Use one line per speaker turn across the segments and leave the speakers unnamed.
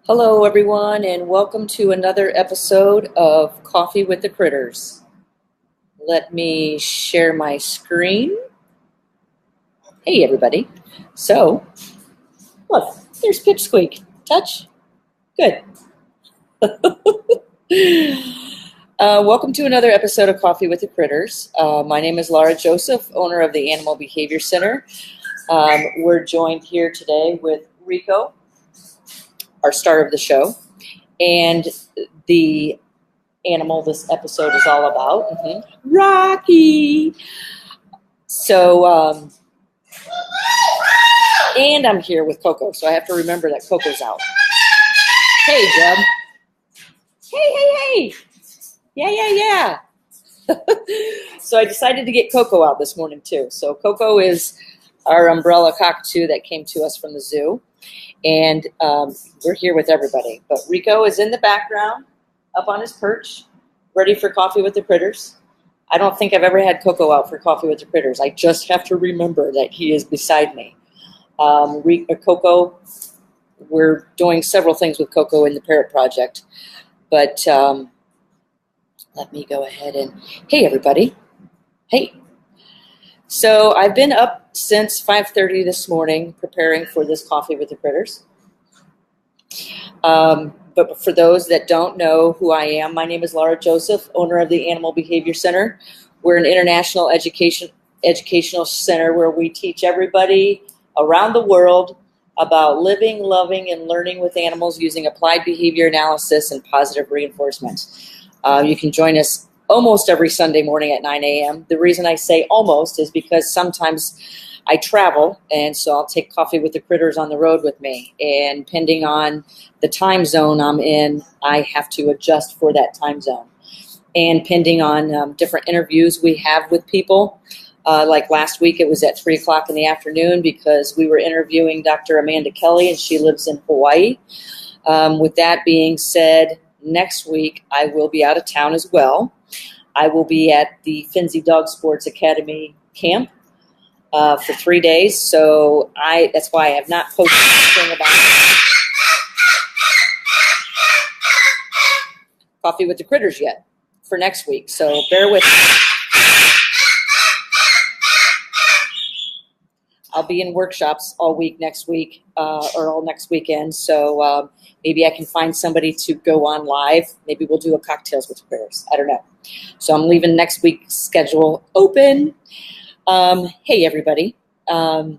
Hello, everyone, and welcome to another episode of Coffee with the Critters. Let me share my screen. Hey, everybody. So, look, there's Pipsqueak. Touch. Good. Welcome to another episode of Coffee with the Critters. My name is Laura Joseph, owner of the Animal Behavior Center. We're joined here today with Rico, our star of the show, and the animal this episode is all about, Rocky. So, and I'm here with Coco, so I have to remember that Coco's out. Hey, Deb. Hey. Yeah. So I decided to get Coco out this morning, too. So Coco is our umbrella cockatoo that came to us from the zoo. And we're here with everybody. But Rico is in the background, up on his perch, ready for Coffee with the Critters. I don't think I've ever had Coco out for Coffee with the Critters. I just have to remember that he is beside me. Coco, we're doing several things with Coco in the Parrot Project. But let me go ahead and, hey, everybody. Hey. So I've been up since 5:30 this morning preparing for this Coffee with the Critters. But for those that don't know who I am, my name is Laura Joseph, owner of the Animal Behavior Center. We're an international educational center where we teach everybody around the world about living, loving, and learning with animals using applied behavior analysis and positive reinforcement. You can join us almost every Sunday morning at 9 a.m. The reason I say almost is because sometimes I travel, and so I'll take Coffee with the Critters on the road with me. And depending on the time zone I'm in, I have to adjust for that time zone. And depending on different interviews we have with people, like last week it was at 3 o'clock in the afternoon because we were interviewing Dr. Amanda Kelly, and she lives in Hawaii. With that being said, next week I will be out of town as well. I will be at the Finzi Dog Sports Academy camp for 3 days, so that's why I have not posted anything about Coffee with the Critters yet for next week, so bear with me. I'll be in workshops all week next week, or all next weekend, so maybe I can find somebody to go on live. Maybe we'll do a Cocktails with the Critters. I don't know. So I'm leaving next week's schedule open. Hey, everybody. Good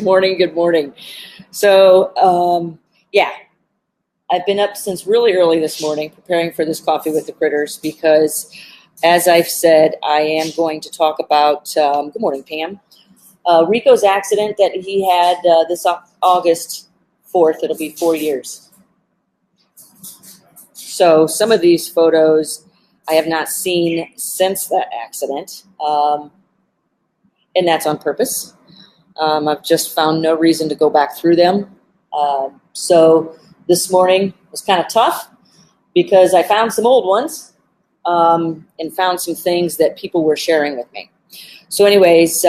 morning. So, yeah, I've been up since really early this morning preparing for this Coffee with the Critters because, as I've said, I am going to talk about, good morning, Pam, Rico's accident that he had this August 4th. It'll be 4 years. So some of these photos I have not seen since that accident, and that's on purpose. I've just found no reason to go back through them. So this morning was kind of tough because I found some old ones and found some things that people were sharing with me. So anyways,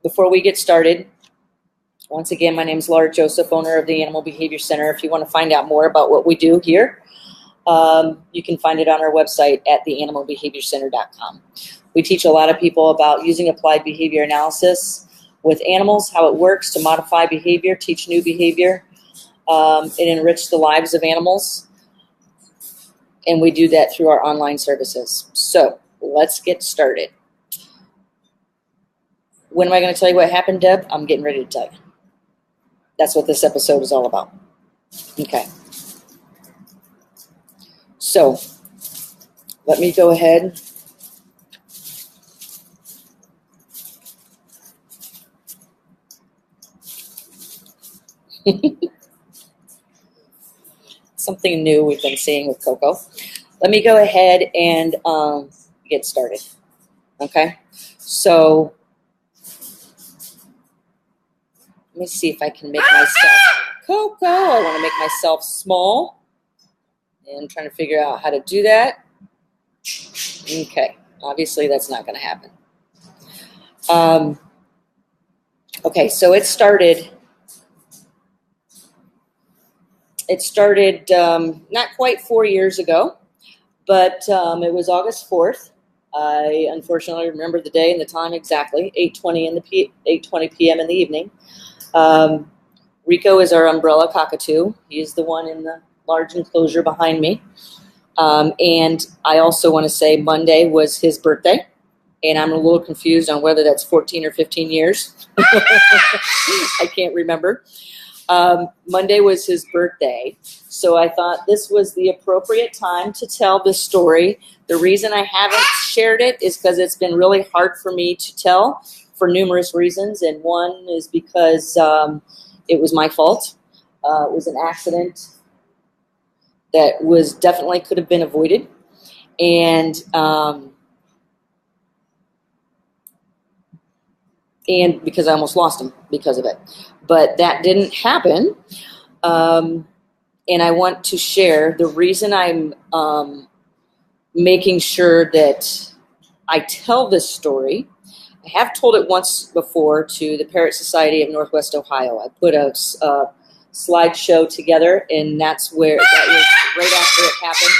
before we get started, once again, my name is Laura Joseph, owner of the Animal Behavior Center. If you want to find out more about what we do here, you can find it on our website at theanimalbehaviorcenter.com. We teach a lot of people about using applied behavior analysis with animals, how it works to modify behavior, teach new behavior, and enrich the lives of animals. And we do that through our online services. So let's get started. When am I going to tell you what happened, Deb? I'm getting ready to tell you. That's what this episode is all about. Okay. So let me go ahead. Something new we've been seeing with Coco. Let me go ahead and get started. Okay. So let me see if I can make myself, Coco, I want to make myself small. And I'm trying to figure out how to do that. Okay. Obviously, that's not going to happen. Okay, so it started It started not quite 4 years ago, but it was August 4th. I unfortunately remember the day and the time exactly, 8:20 p.m. in the evening. Rico is our umbrella cockatoo. He is the one in the large enclosure behind me. And I also want to say Monday was his birthday, and I'm a little confused on whether that's 14 or 15 years. I can't remember. Monday was his birthday, so I thought this was the appropriate time to tell this story. The reason I haven't shared it is because it's been really hard for me to tell for numerous reasons, and one is because it was my fault. It was an accident that was definitely could have been avoided, and because I almost lost him because of it. But that didn't happen, and I want to share the reason I'm making sure that I tell this story. I have told it once before to the Parrot Society of Northwest Ohio. I put a slideshow together, and that was right after it happened.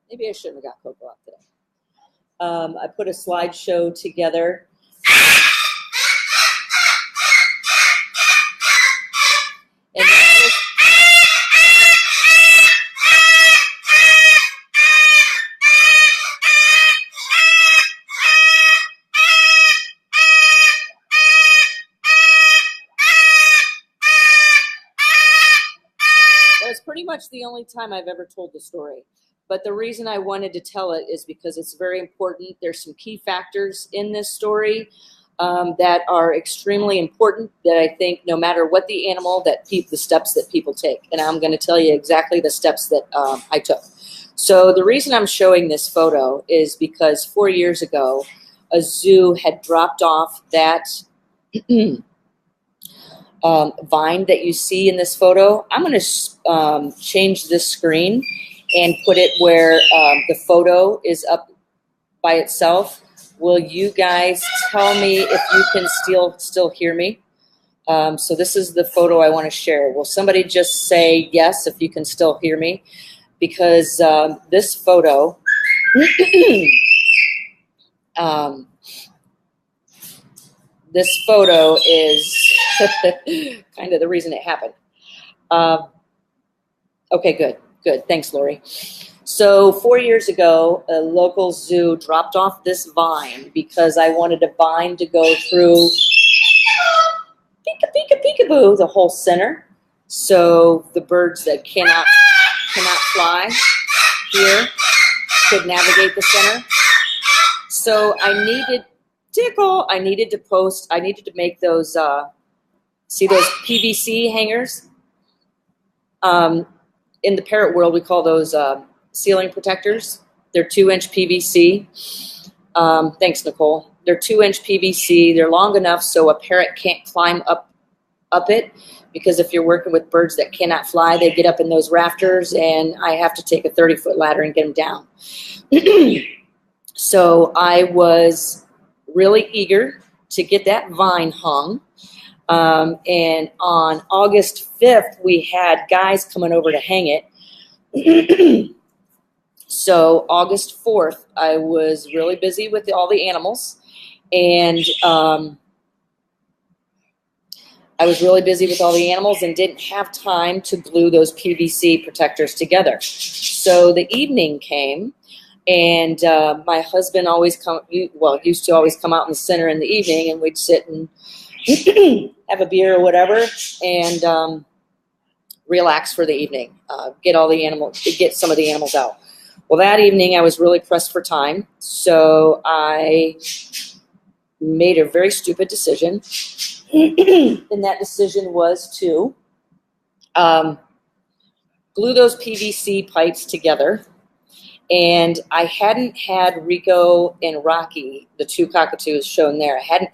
Maybe I shouldn't have got Coco out today. I put a slideshow together. And that was pretty much the only time I've ever told the story. But the reason I wanted to tell it is because it's very important. There's some key factors in this story that are extremely important that I think no matter what the animal, the steps that people take. And I'm going to tell you exactly the steps that I took. So the reason I'm showing this photo is because 4 years ago, a zoo had dropped off that vine that you see in this photo. I'm going to change this screen and put it where the photo is up by itself. Will you guys tell me if you can still hear me? So this is the photo I want to share. Will somebody just say yes if you can still hear me? Because this photo, this photo is kind of the reason it happened. Okay, good. Thanks, Lori. So 4 years ago, a local zoo dropped off this vine because I wanted a vine to go through peekaboo, the whole center. So the birds that cannot fly here could navigate the center. So I needed to make those, see those PVC hangers? In the parrot world, we call those ceiling protectors. They're 2-inch PVC. Thanks, Nicole. They're 2-inch PVC. They're long enough so a parrot can't climb up it, because if you're working with birds that cannot fly, they get up in those rafters, and I have to take a 30-foot ladder and get them down. So I was really eager to get that vine hung. And on August 5th, we had guys coming over to hang it. So August 4th, I was really busy with all the animals, and didn't have time to glue those PVC protectors together. So the evening came, and my husband used to always come out in the center in the evening, and we'd sit and have a beer or whatever, and relax for the evening, get some of the animals out. Well, that evening I was really pressed for time, so I made a very stupid decision, and that decision was to glue those PVC pipes together. And I hadn't had Rico and Rocky, the two cockatoos shown there. I hadn't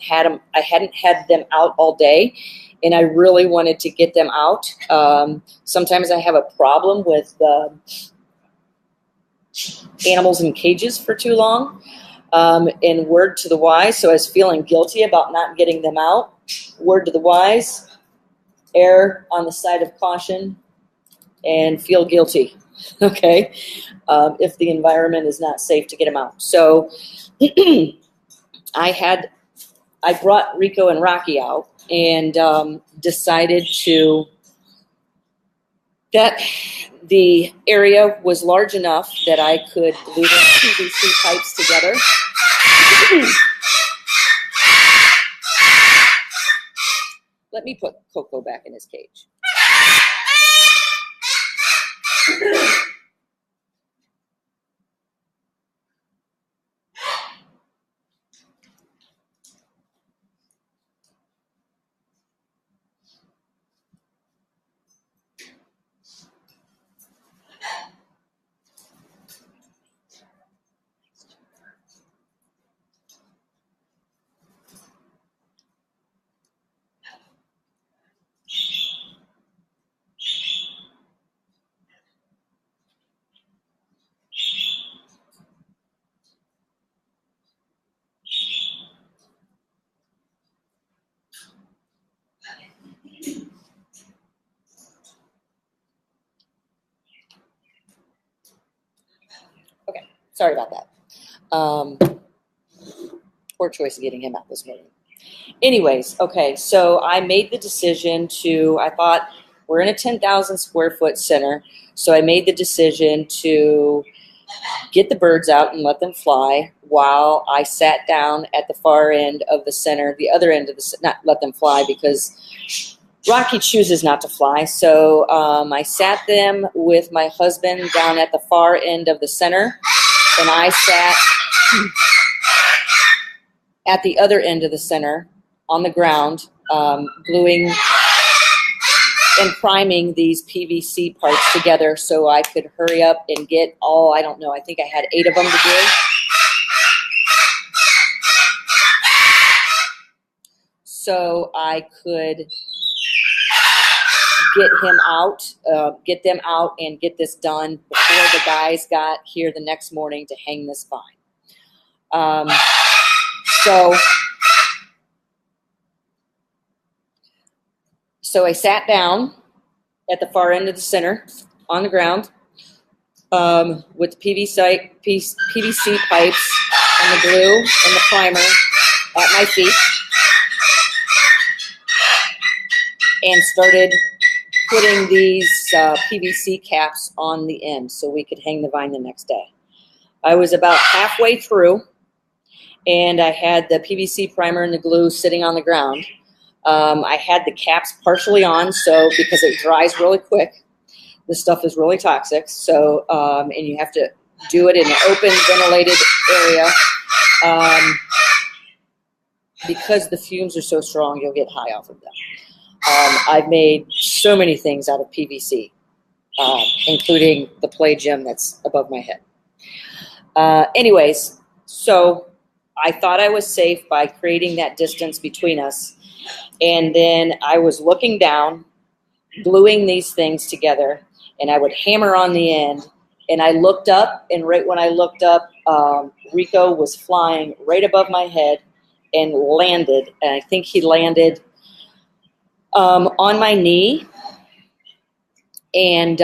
had them out all day, and I really wanted to get them out. Sometimes I have a problem with animals in cages for too long. And word to the wise, so I was feeling guilty about not getting them out. Word to the wise, err on the side of caution and feel guilty, okay, if the environment is not safe to get them out. So I brought Rico and Rocky out and decided that the area was large enough that I could glue the PVC pipes together. Let me put Coco back in his cage. Okay, sorry about that. Poor choice of getting him out this morning. Anyways, okay, so I made the decision I thought we're in a 10,000 square foot center, so I made the decision to get the birds out and let them fly while I sat down at the far end of the center, the other end of not let them fly because Rocky chooses not to fly. So I sat them with my husband down at the far end of the center, and I sat at the other end of the center on the ground, gluing and priming these PVC parts together so I could hurry up and get I don't know, I think I had 8 of them to do. So I could get them out and get this done before the guys got here the next morning to hang this vine. So I sat down at the far end of the center on the ground with the PVC pipes and the glue and the primer at my feet and started putting these PVC caps on the end so we could hang the vine the next day. I was about halfway through and I had the PVC primer and the glue sitting on the ground. I had the caps partially on, so because it dries really quick, this stuff is really toxic. So, and you have to do it in an open, ventilated area. Because the fumes are so strong, you'll get high off of them. I've made so many things out of PVC, including the play gym that's above my head. Anyways, so I thought I was safe by creating that distance between us. And then I was looking down, gluing these things together, and I would hammer on the end. And I looked up, and right when I looked up, Rico was flying right above my head and landed. And I think he landed on my knee. And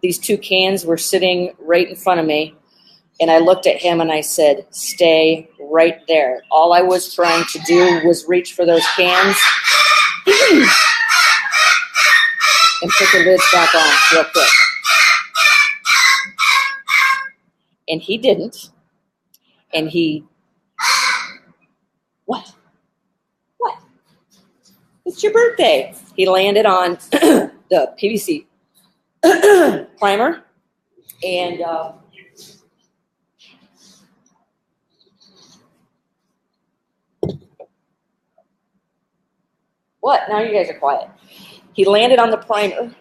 these 2 cans were sitting right in front of me. And I looked at him and I said, stay right there. All I was trying to do was reach for those cans and put the lids back on real quick. And he didn't. And what? It's your birthday. He landed on the PVC primer and what? Now you guys are quiet. He landed on the primer.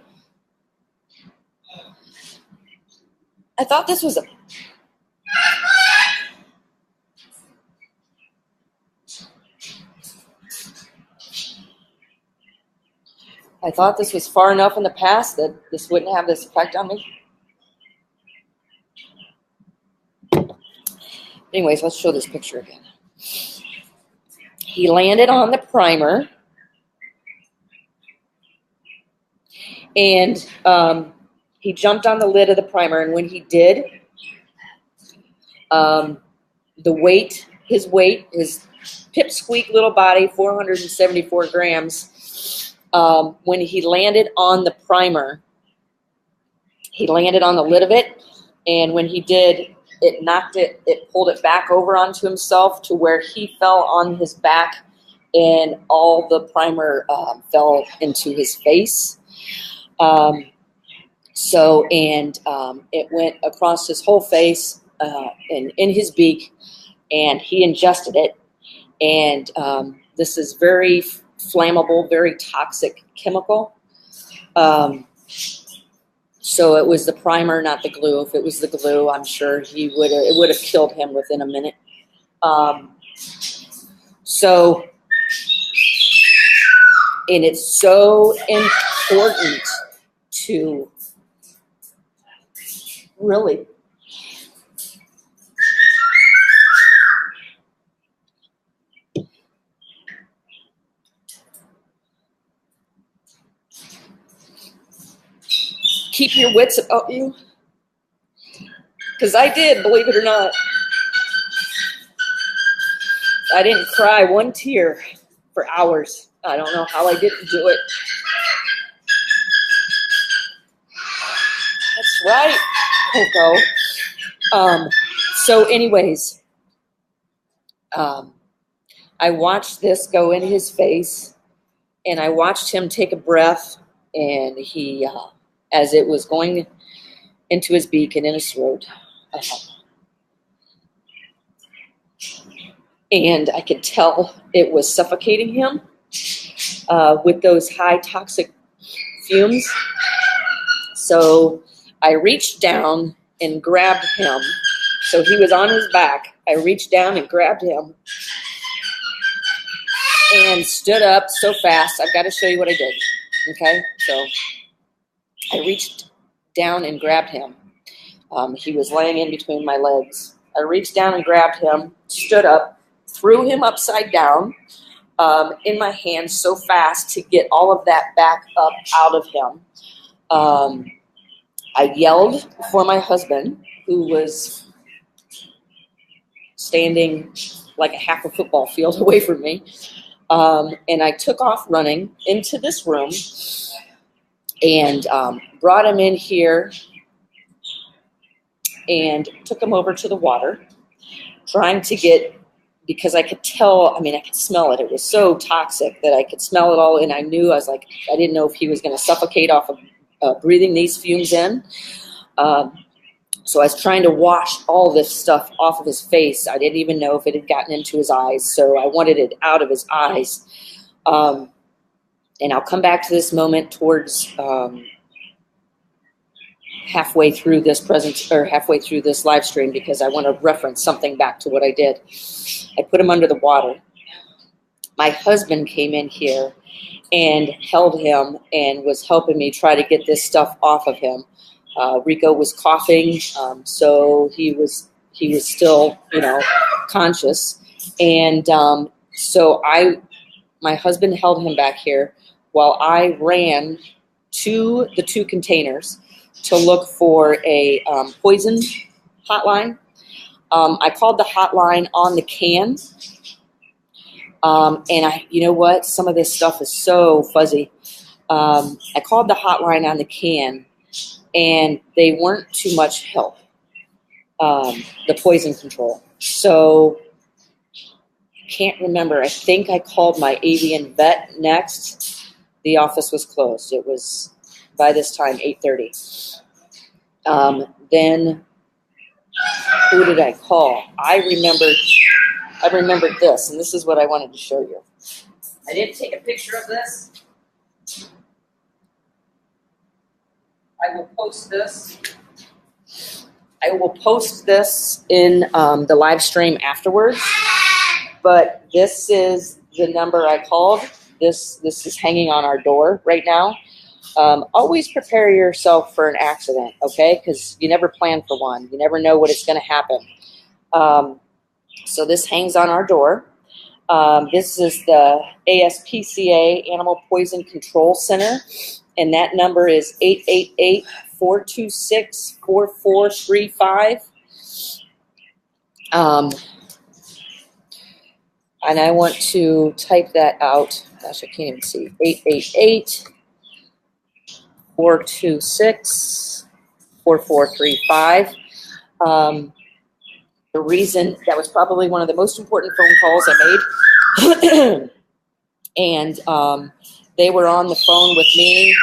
I thought this was far enough in the past that this wouldn't have this effect on me. Anyways, let's show this picture again. He landed on the primer, and he jumped on the lid of the primer, and when he did, his pipsqueak little body, 474 grams, when he landed on the primer, he landed on the lid of it, and when he did, it pulled it back over onto himself to where he fell on his back, and all the primer fell into his face. It went across his whole face and in his beak, and he ingested it. And this is very flammable, very toxic chemical. So it was the primer, not the glue. If it was the glue, I'm sure it would have killed him within a minute. And it's so important to really keep your wits about you, because I did, believe it or not. I didn't cry one tear for hours. I don't know how I didn't do it. That's right, Coco. So anyways, I watched this go in his face, and I watched him take a breath, and he, as it was going into his beak and in his throat, and I could tell it was suffocating him with those high toxic fumes. So I reached down and grabbed him. So he was on his back. I reached down and grabbed him and stood up so fast. I've got to show you what I did. Okay, so I reached down and grabbed him. He was laying in between my legs. I reached down and grabbed him, stood up, threw him upside down in my hands so fast to get all of that back up out of him. I yelled for my husband, who was standing like a half a football field away from me. And I took off running into this room and brought him in here and took him over to the water, trying to get, because I could tell, I could smell it. It was so toxic that I could smell it all, and I knew, I didn't know if he was going to suffocate off of breathing these fumes in. So I was trying to wash all this stuff off of his face. I didn't even know if it had gotten into his eyes, so I wanted it out of his eyes. And I'll come back to this moment towards halfway through this halfway through this live stream, because I want to reference something back to what I did. I put him under the water. My husband came in here and held him and was helping me try to get this stuff off of him. Rico was coughing, so he was still, conscious. And so my husband held him back here while I ran to the 2 containers to look for a poison hotline. I called the hotline on the can. And you know what? Some of this stuff is so fuzzy. I called the hotline on the can, and they weren't too much help, the poison control. So I can't remember. I think I called my avian vet next. The office was closed. It was, by this time, 8:30. Then who did I call? I remembered this, and this is what I wanted to show you. I didn't take a picture of this. I will post this. I will post this in the live stream afterwards. But this is the number I called. This is hanging on our door right now. Always prepare yourself for an accident, okay? Because you never plan for one. You never know what is going to happen. So this hangs on our door. This is the ASPCA Animal Poison Control Center, and that number is 888-426-4435. And I want to type that out. Gosh, I can't even see. 888-426-4435. The reason that was probably one of the most important phone calls I made. And they were on the phone with me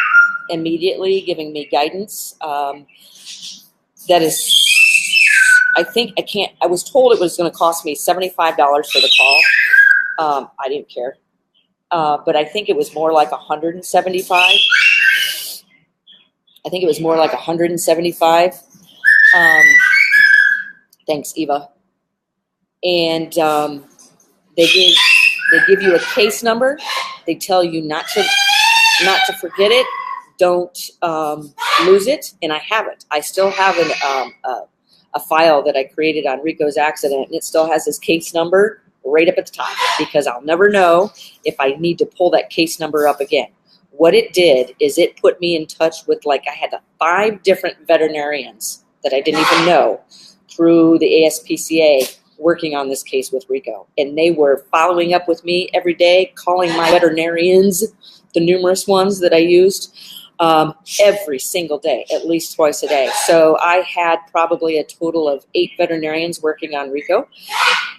immediately, giving me guidance. That is, I was told it was going to cost me $75 for the call. I didn't care. But I think it was more like $175. I think it was more like $175. Thanks, Eva. And they give you a case number. They tell you not to forget it. Don't lose it. And I have it. I still have a file that I created on Rico's accident, and it still has his case number right up at the top, because I'll never know if I need to pull that case number up again. What it did is it put me in touch with, like, I had 5 different veterinarians that I didn't even know through the ASPCA working on this case with Rico. And they were following up with me every day, calling my veterinarians, the numerous ones that I used, every single day, at least twice a day. So I had probably a total of 8 veterinarians working on Rico.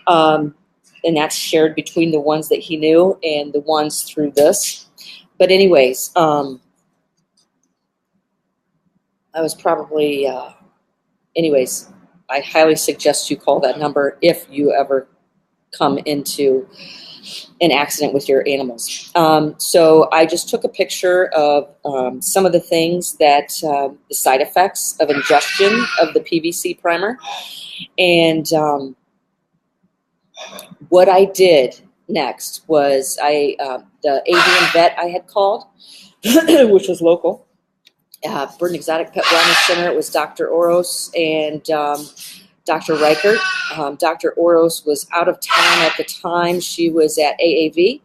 And that's shared between the ones that he knew and the ones through this. But anyways, I was probably, anyways, I highly suggest you call that number if you ever come into an accident with your animals. So I just took a picture of some of the things that, the side effects of ingestion of the PVC primer. And what I did next was the avian vet I had called, which was local, Bird Exotic Pet Wellness Center. It was Dr. Oros and Dr. Reichert. Dr. Oros was out of town at the time. She was at AAV.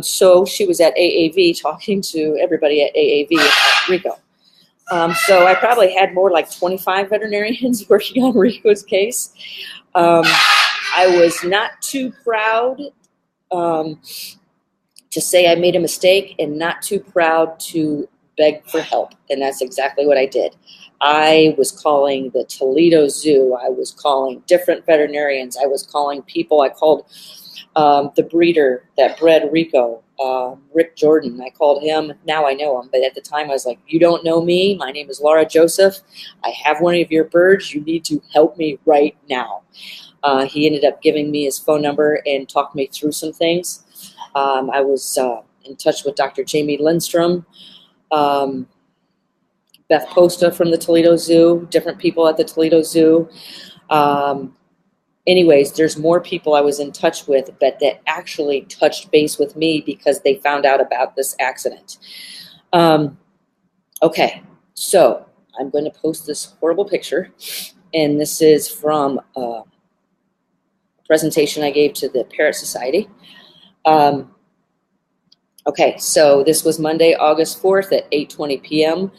So she was at AAV talking to everybody at AAV about Rico. So I probably had more like 25 veterinarians working on Rico's case. I was not too proud to say I made a mistake, and not too proud to beg for help. And that's exactly what I did. I was calling the Toledo Zoo. I was calling different veterinarians. I was calling people. I called the breeder that bred Rico, Rick Jordan. I called him. Now I know him. But at the time I was like, you don't know me. My name is Laura Joseph. I have one of your birds. You need to help me right now. He ended up giving me his phone number and talked me through some things. I was in touch with Dr. Jamie Lindstrom, Beth Posta from the Toledo Zoo, different people at the Toledo Zoo. Anyways, there's more people I was in touch with, but that actually touched base with me because they found out about this accident. Okay, so I'm going to post this horrible picture, and this is from a presentation I gave to the Parrot Society. Okay, so this was Monday, August 4th at 8:20 p.m.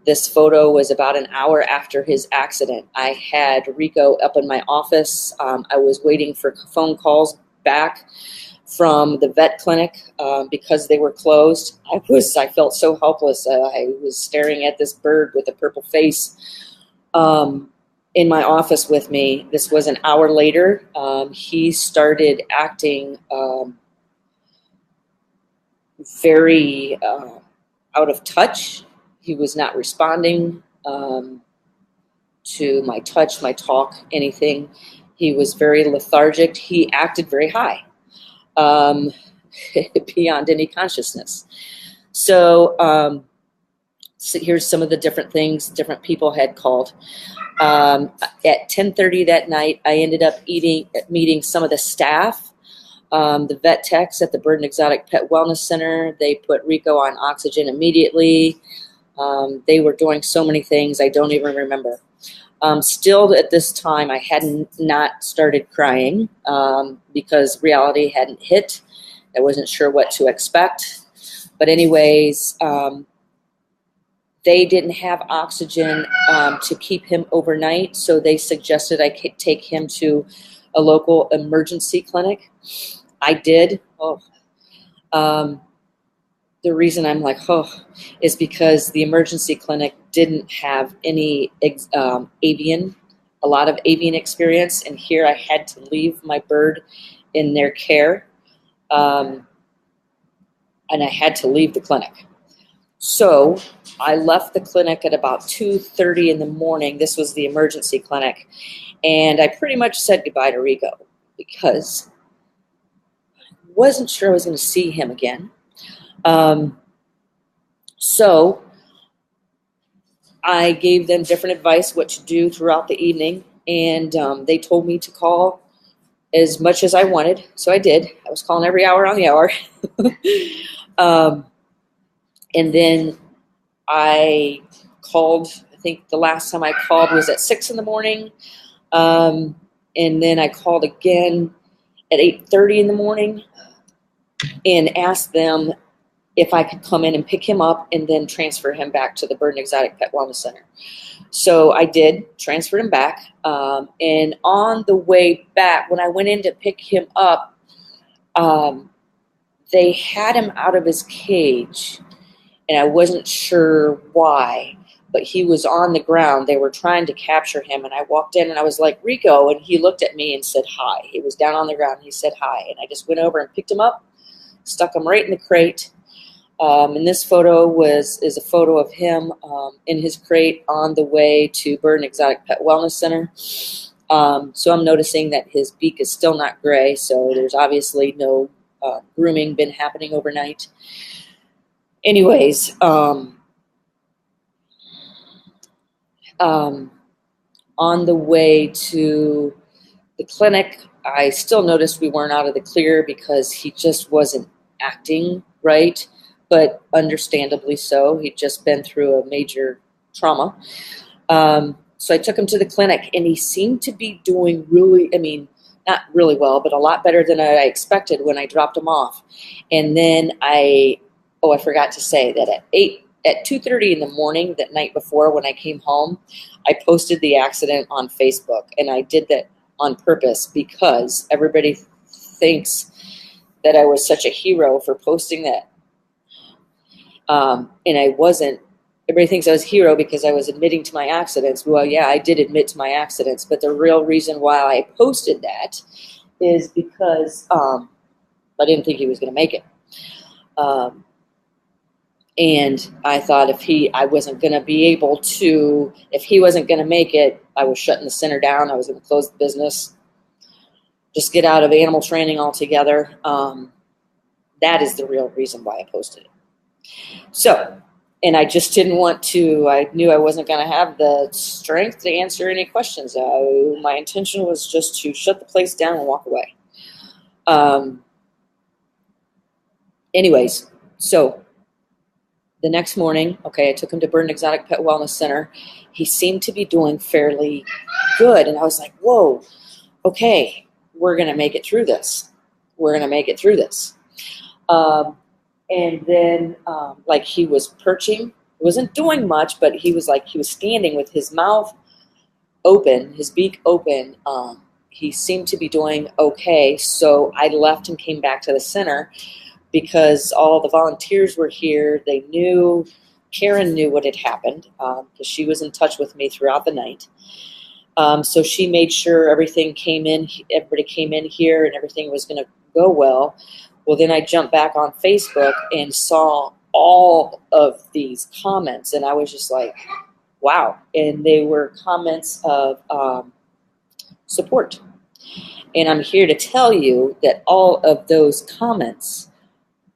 This photo was about an hour after his accident. I had Rico up in my office. I was waiting for phone calls back from the vet clinic because they were closed. I felt so helpless. I was staring at this bird with a purple face in my office with me. This was an hour later. He started acting very out of touch. He was not responding to my touch, my talk, anything. He was very lethargic. He acted very high, beyond any consciousness. So here's some of the different things different people had called. At 10:30 that night, I ended up meeting some of the staff, the vet techs at the Bird and Exotic Pet Wellness Center. They put Rico on oxygen immediately. They were doing so many things I don't even remember. Still at this time, I hadn't not started crying because reality hadn't hit. I wasn't sure what to expect. But anyways, they didn't have oxygen to keep him overnight, so they suggested I take him to a local emergency clinic. I did. The reason I'm like, is because the emergency clinic didn't have any a lot of avian experience, and here I had to leave my bird in their care, and I had to leave the clinic. So I left the clinic at about 2:30 in the morning. This was the emergency clinic, and I pretty much said goodbye to Rico because I wasn't sure I was going to see him again. So I gave them different advice what to do throughout the evening, and they told me to call as much as I wanted, so I did. I was calling every hour on the hour. And then I called, I think the last time I called was at 6 in the morning, and then I called again at 8:30 in the morning and asked them if I could come in and pick him up and then transfer him back to the Bird and Exotic Pet Wellness Center. So I did, transferred him back. And on the way back, when I went in to pick him up, they had him out of his cage, and I wasn't sure why, but he was on the ground. They were trying to capture him, and I walked in, and I was like, Rico, and he looked at me and said hi. He was down on the ground, and he said hi, and I just went over and picked him up, stuck him right in the crate. And this photo is a photo of him in his crate on the way to Bird and Exotic Pet Wellness Center. So I'm noticing that his beak is still not gray, so there's obviously no grooming been happening overnight. Anyways, on the way to the clinic, I still noticed we weren't out of the clear because he just wasn't acting right, but understandably so. He'd just been through a major trauma. So I took him to the clinic, and he seemed to be doing not really well, but a lot better than I expected when I dropped him off. And then I forgot to say that at 2:30 in the morning that night before when I came home, I posted the accident on Facebook, and I did that on purpose because everybody thinks that I was such a hero for posting that. And I wasn't. Everybody thinks I was a hero because I was admitting to my accidents. Well, yeah, I did admit to my accidents, but the real reason why I posted that is because I didn't think he was going to make it. And I thought if he wasn't going to make it, I was shutting the center down. I was going to close the business, just get out of animal training altogether. That is the real reason why I posted it. So, and I just didn't want to, I knew I wasn't going to have the strength to answer any questions. My intention was just to shut the place down and walk away. Anyways, so the next morning, I took him to Bird and Exotic Pet Wellness Center. He seemed to be doing fairly good. And I was like, whoa, okay, we're going to make it through this. And then, he was perching. He wasn't doing much, but he was standing with his mouth open, his beak open. He seemed to be doing okay. So I left and came back to the center because all the volunteers were here. They knew, Karen knew what had happened because she was in touch with me throughout the night. So she made sure everybody came in here and everything was going to go well. Well, then I jumped back on Facebook and saw all of these comments, and I was just like, wow. And they were comments of support. And I'm here to tell you that all of those comments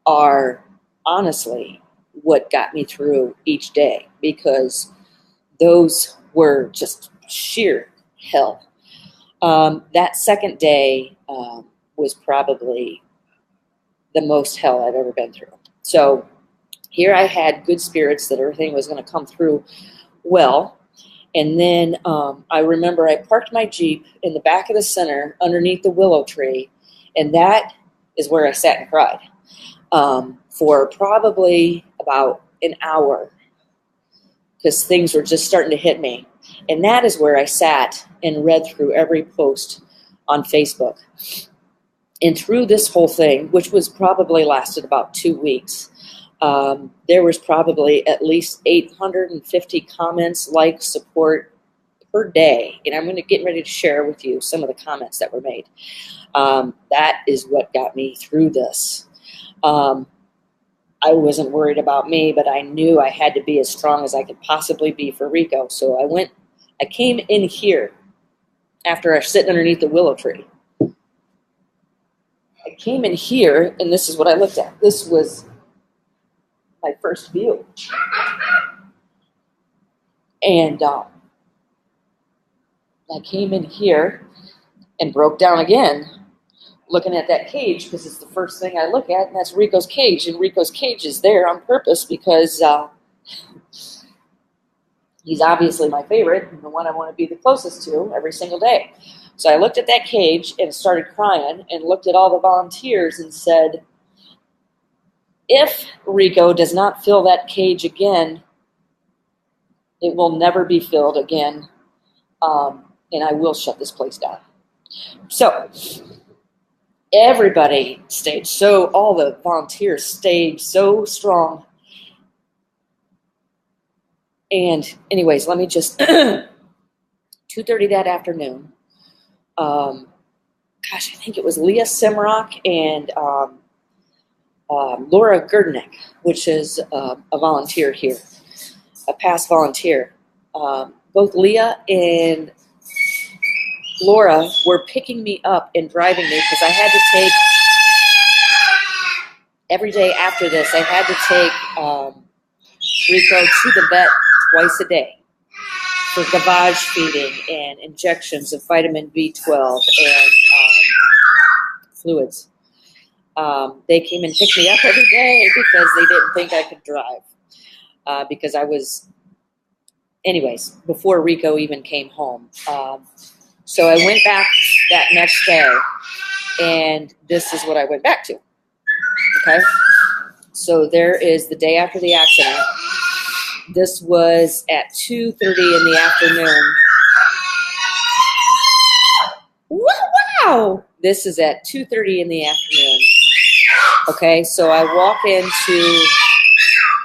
are honestly what got me through each day, because those were just sheer hell. That second day was probably the most hell I've ever been through. So here I had good spirits that everything was going to come through well. And then I remember I parked my Jeep in the back of the center underneath the willow tree, and that is where I sat and cried for probably about an hour because things were just starting to hit me. And that is where I sat and read through every post on Facebook. And through this whole thing, which was probably lasted about 2 weeks, there was probably at least 850 comments, likes, support per day. And I'm going to get ready to share with you some of the comments that were made. That is what got me through this. I wasn't worried about me, but I knew I had to be as strong as I could possibly be for Rico. So I came in here after I was sitting underneath the willow tree. I came in here, and this is what I looked at. This was my first view. And I came in here and broke down again, looking at that cage, because it's the first thing I look at, and that's Rico's cage. And Rico's cage is there on purpose because he's obviously my favorite and the one I want to be the closest to every single day. So I looked at that cage and started crying and looked at all the volunteers and said, if Rico does not fill that cage again, it will never be filled again, and I will shut this place down. So everybody stayed, all the volunteers stayed so strong. And anyways, let me just, 2:30 that afternoon, I think it was Leah Simrock and Laura Gerdnick, which is a volunteer here, a past volunteer. Both Leah and Laura were picking me up and driving me because I had to take, every day after this, I had to take Rico to the vet twice a day for gavage feeding and injections of vitamin B12 and fluids. They came and picked me up every day because they didn't think I could drive. Because I was, anyways, before Rico even came home. So I went back that next day, and this is what I went back to. Okay? So there is the day after the accident. This was at 2:30 in the afternoon. Wow! This is at 2:30 in the afternoon. Okay, so I walk into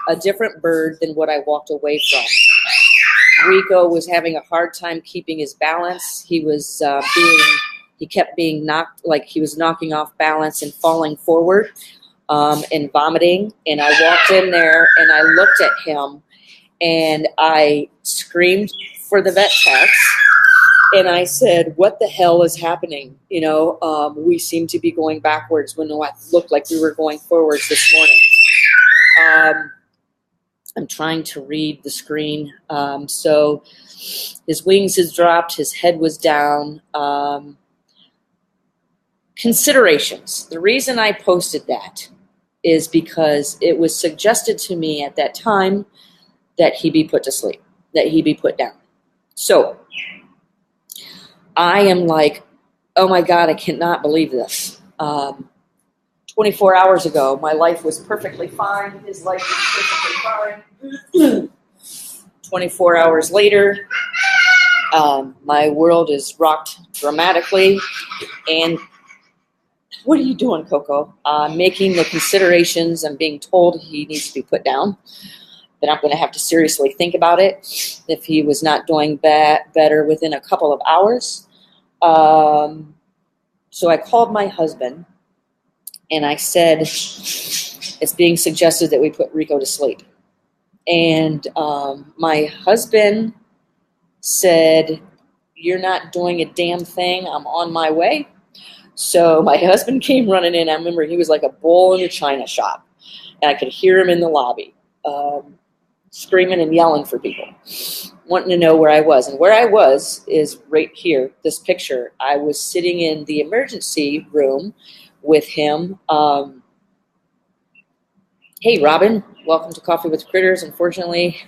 a different bird than what I walked away from. Rico was having a hard time keeping his balance. He was he kept being knocked, like he was knocking off balance and falling forward and vomiting. And I walked in there and I looked at him and I screamed for the vet techs. And I said, what the hell is happening? You know, we seem to be going backwards when it looked like we were going forwards this morning. I'm trying to read the screen. So his wings had dropped, his head was down. Considerations. The reason I posted that is because it was suggested to me at that time that he be put to sleep, that he be put down. So I am like, oh my God, I cannot believe this. 24 hours ago, my life was perfectly fine. His life was perfectly fine. 24 hours later, my world is rocked dramatically. And what are you doing, Coco? Making the considerations. I'm being told he needs to be put down. Then I'm going to have to seriously think about it if he was not doing better within a couple of hours. So I called my husband and I said, it's being suggested that we put Rico to sleep. And my husband said, you're not doing a damn thing. I'm on my way. So my husband came running in. I remember he was like a bull in a china shop. And I could hear him in the lobby, screaming and yelling for people, wanting to know where I was. And where I was is right here, this picture. I was sitting in the emergency room with him. Hey, Robin, welcome to Coffee with Critters. Unfortunately,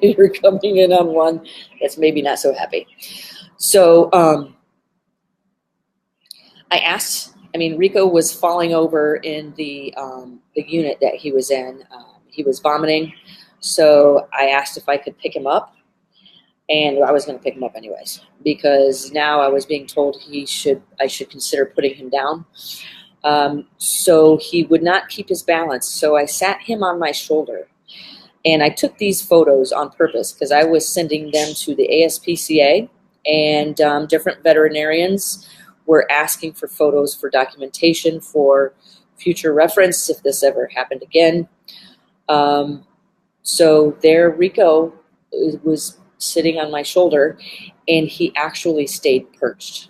you're coming in on one that's maybe not so happy. So Rico was falling over in the unit that he was in. He was vomiting. So I asked if I could pick him up. And I was going to pick him up anyways, because now I was being told I should consider putting him down. So he would not keep his balance. So I sat him on my shoulder, and I took these photos on purpose because I was sending them to the ASPCA, and different veterinarians were asking for photos for documentation for future reference if this ever happened again. So there Rico was sitting on my shoulder, and he actually stayed perched.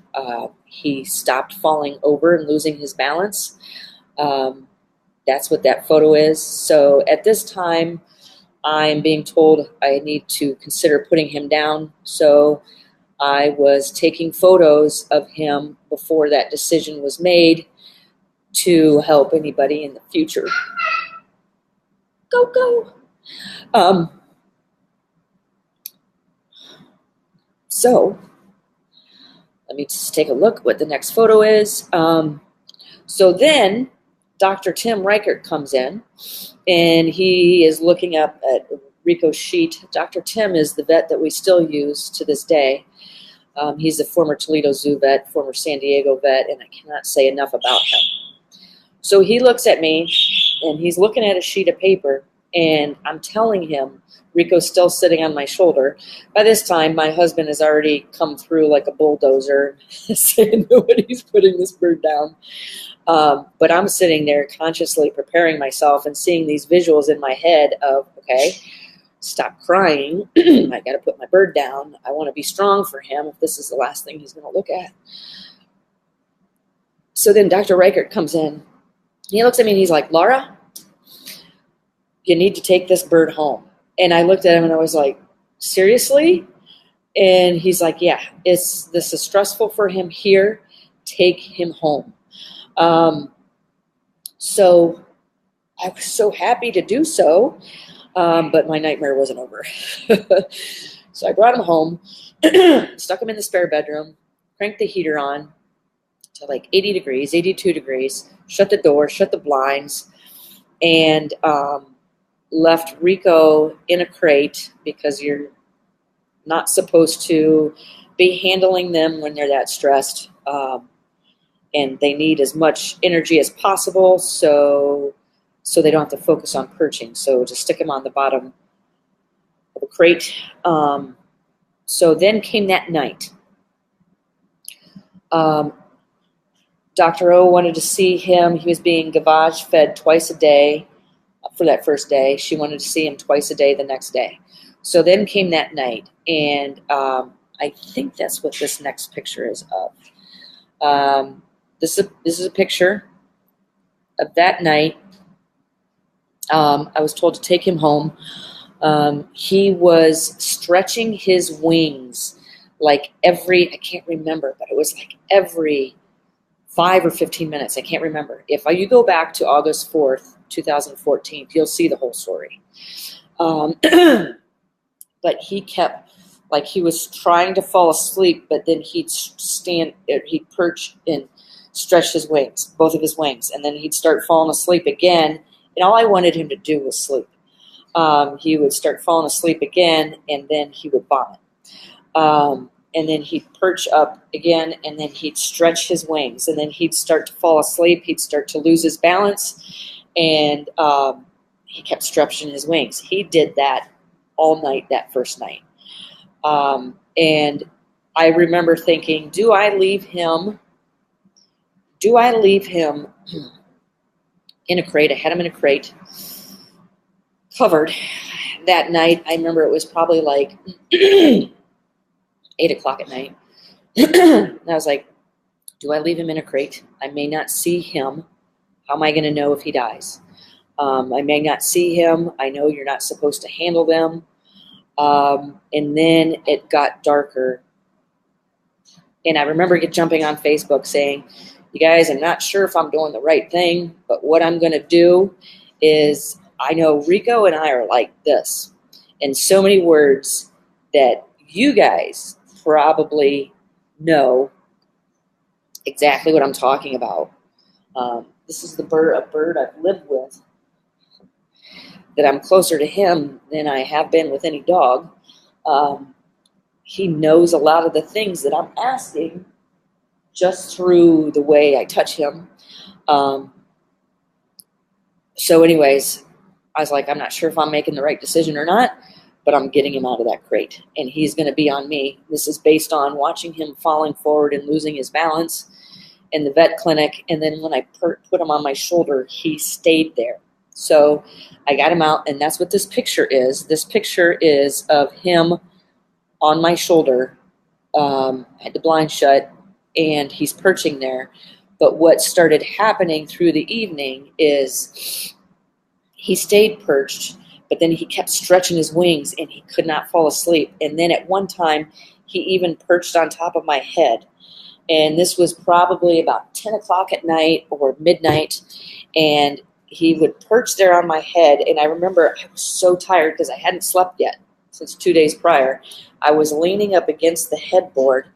He stopped falling over and losing his balance. That's what that photo is. So at this time, I'm being told I need to consider putting him down. So I was taking photos of him before that decision was made to help anybody in the future. Go. So let me just take a look what the next photo is. So then Dr. Tim Reichert comes in, and he is looking up at Rico's sheet. Dr. Tim is the vet that we still use to this day. He's a former Toledo Zoo vet, former San Diego vet, and I cannot say enough about him. So he looks at me, and he's looking at a sheet of paper, and I'm telling him, Rico's still sitting on my shoulder. By this time, my husband has already come through like a bulldozer, saying nobody's putting this bird down. But I'm sitting there consciously preparing myself and seeing these visuals in my head of, okay, stop crying. I got to put my bird down. I want to be strong for him if this is the last thing he's going to look at. So then Dr. Reichert comes in. He looks at me and he's like, Laura, you need to take this bird home. And I looked at him and I was like, seriously? And he's like, yeah, this is stressful for him here. Take him home. So I was so happy to do so, but my nightmare wasn't over. So I brought him home, stuck him in the spare bedroom, cranked the heater on to like 80 degrees, 82 degrees, shut the door, shut the blinds, and left Rico in a crate because you're not supposed to be handling them when they're that stressed. And they need as much energy as possible, so they don't have to focus on perching. So just stick them on the bottom of a crate. So then came that night. Dr. O wanted to see him. He was being gavage fed twice a day for that first day. She wanted to see him twice a day the next day. So then came that night, and I think that's what this next picture is of. This is a picture of that night. I was told to take him home. He was stretching his wings like I can't remember, but it was like every 5 or 15 minutes. I can't remember. If you go back to August 4th, 2014, you'll see the whole story. But he kept, like he was trying to fall asleep, but then he'd perch and stretch his wings, both of his wings, and then he'd start falling asleep again, and all I wanted him to do was sleep. He would start falling asleep again, and then he would vomit. And then he'd perch up again, and then he'd stretch his wings, and then he'd start to fall asleep. He'd start to lose his balance, and he kept stretching his wings. He did that all night that first night. And I remember thinking, do I leave him in a crate? I had him in a crate, covered. That night, I remember it was probably like 8 o'clock at night. And I was like, do I leave him in a crate? I may not see him. How am I going to know if he dies? I may not see him. I know you're not supposed to handle them. And then it got darker. And I remember jumping on Facebook saying, you guys, I'm not sure if I'm doing the right thing, but what I'm going to do is I know Rico and I are like this. And so many words that you guys probably know exactly what I'm talking about. This is a bird I've lived with, that I'm closer to him than I have been with any dog. He knows a lot of the things that I'm asking just through the way I touch him. So anyways, I was like, I'm not sure if I'm making the right decision or not, but I'm getting him out of that crate, and he's going to be on me. This is based on watching him falling forward and losing his balance in the vet clinic, and then when I put him on my shoulder, he stayed there. So I got him out, and that's what this picture is. This picture is of him on my shoulder. I had the blind shut, and he's perching there. But what started happening through the evening is he stayed perched, but then he kept stretching his wings, and he could not fall asleep. And then at one time, he even perched on top of my head. And this was probably about 10 o'clock at night or midnight, and he would perch there on my head. And I remember I was so tired because I hadn't slept yet since 2 days prior. I was leaning up against the headboard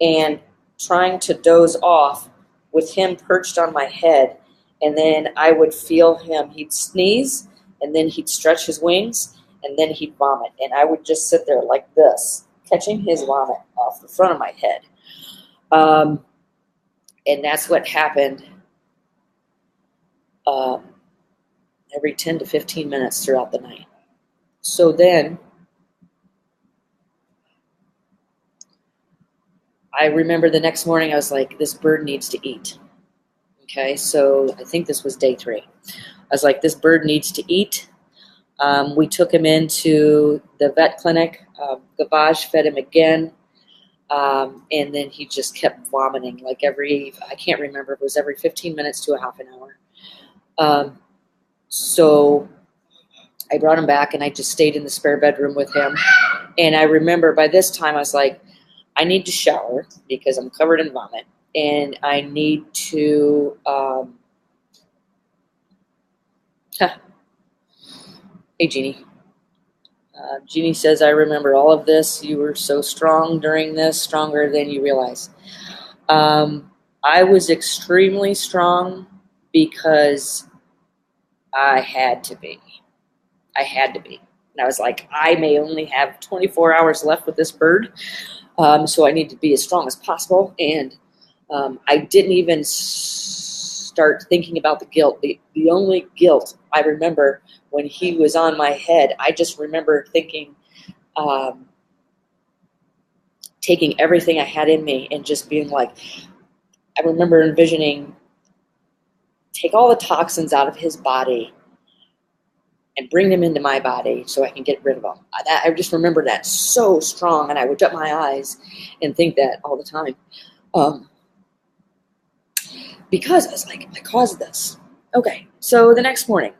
and trying to doze off with him perched on my head. And then I would feel him, he'd sneeze, and then he'd stretch his wings, and then he'd vomit. And I would just sit there like this, catching his vomit off the front of my head. And that's what happened every 10 to 15 minutes throughout the night. So then I remember the next morning I was like, this bird needs to eat. Okay, so I think this was day 3. I was like, this bird needs to eat. We took him into the vet clinic. Gavage fed him again. And then he just kept vomiting like I can't remember, it was every 15 minutes to a half an hour. So I brought him back, and I just stayed in the spare bedroom with him. And I remember by this time I was like, I need to shower because I'm covered in vomit, and I need to, hey, Jeannie. Jeannie says, I remember all of this. You were so strong during this, stronger than you realize. I was extremely strong because I had to be. And I was like, I may only have 24 hours left with this bird, so I need to be as strong as possible. And I didn't even start thinking about the guilt. The only guilt I remember when he was on my head, I just remember thinking, taking everything I had in me and just being like, I remember envisioning, take all the toxins out of his body and bring them into my body so I can get rid of them. I just remember that so strong, and I would shut my eyes and think that all the time. Because I was like, I caused this. Okay, so the next morning,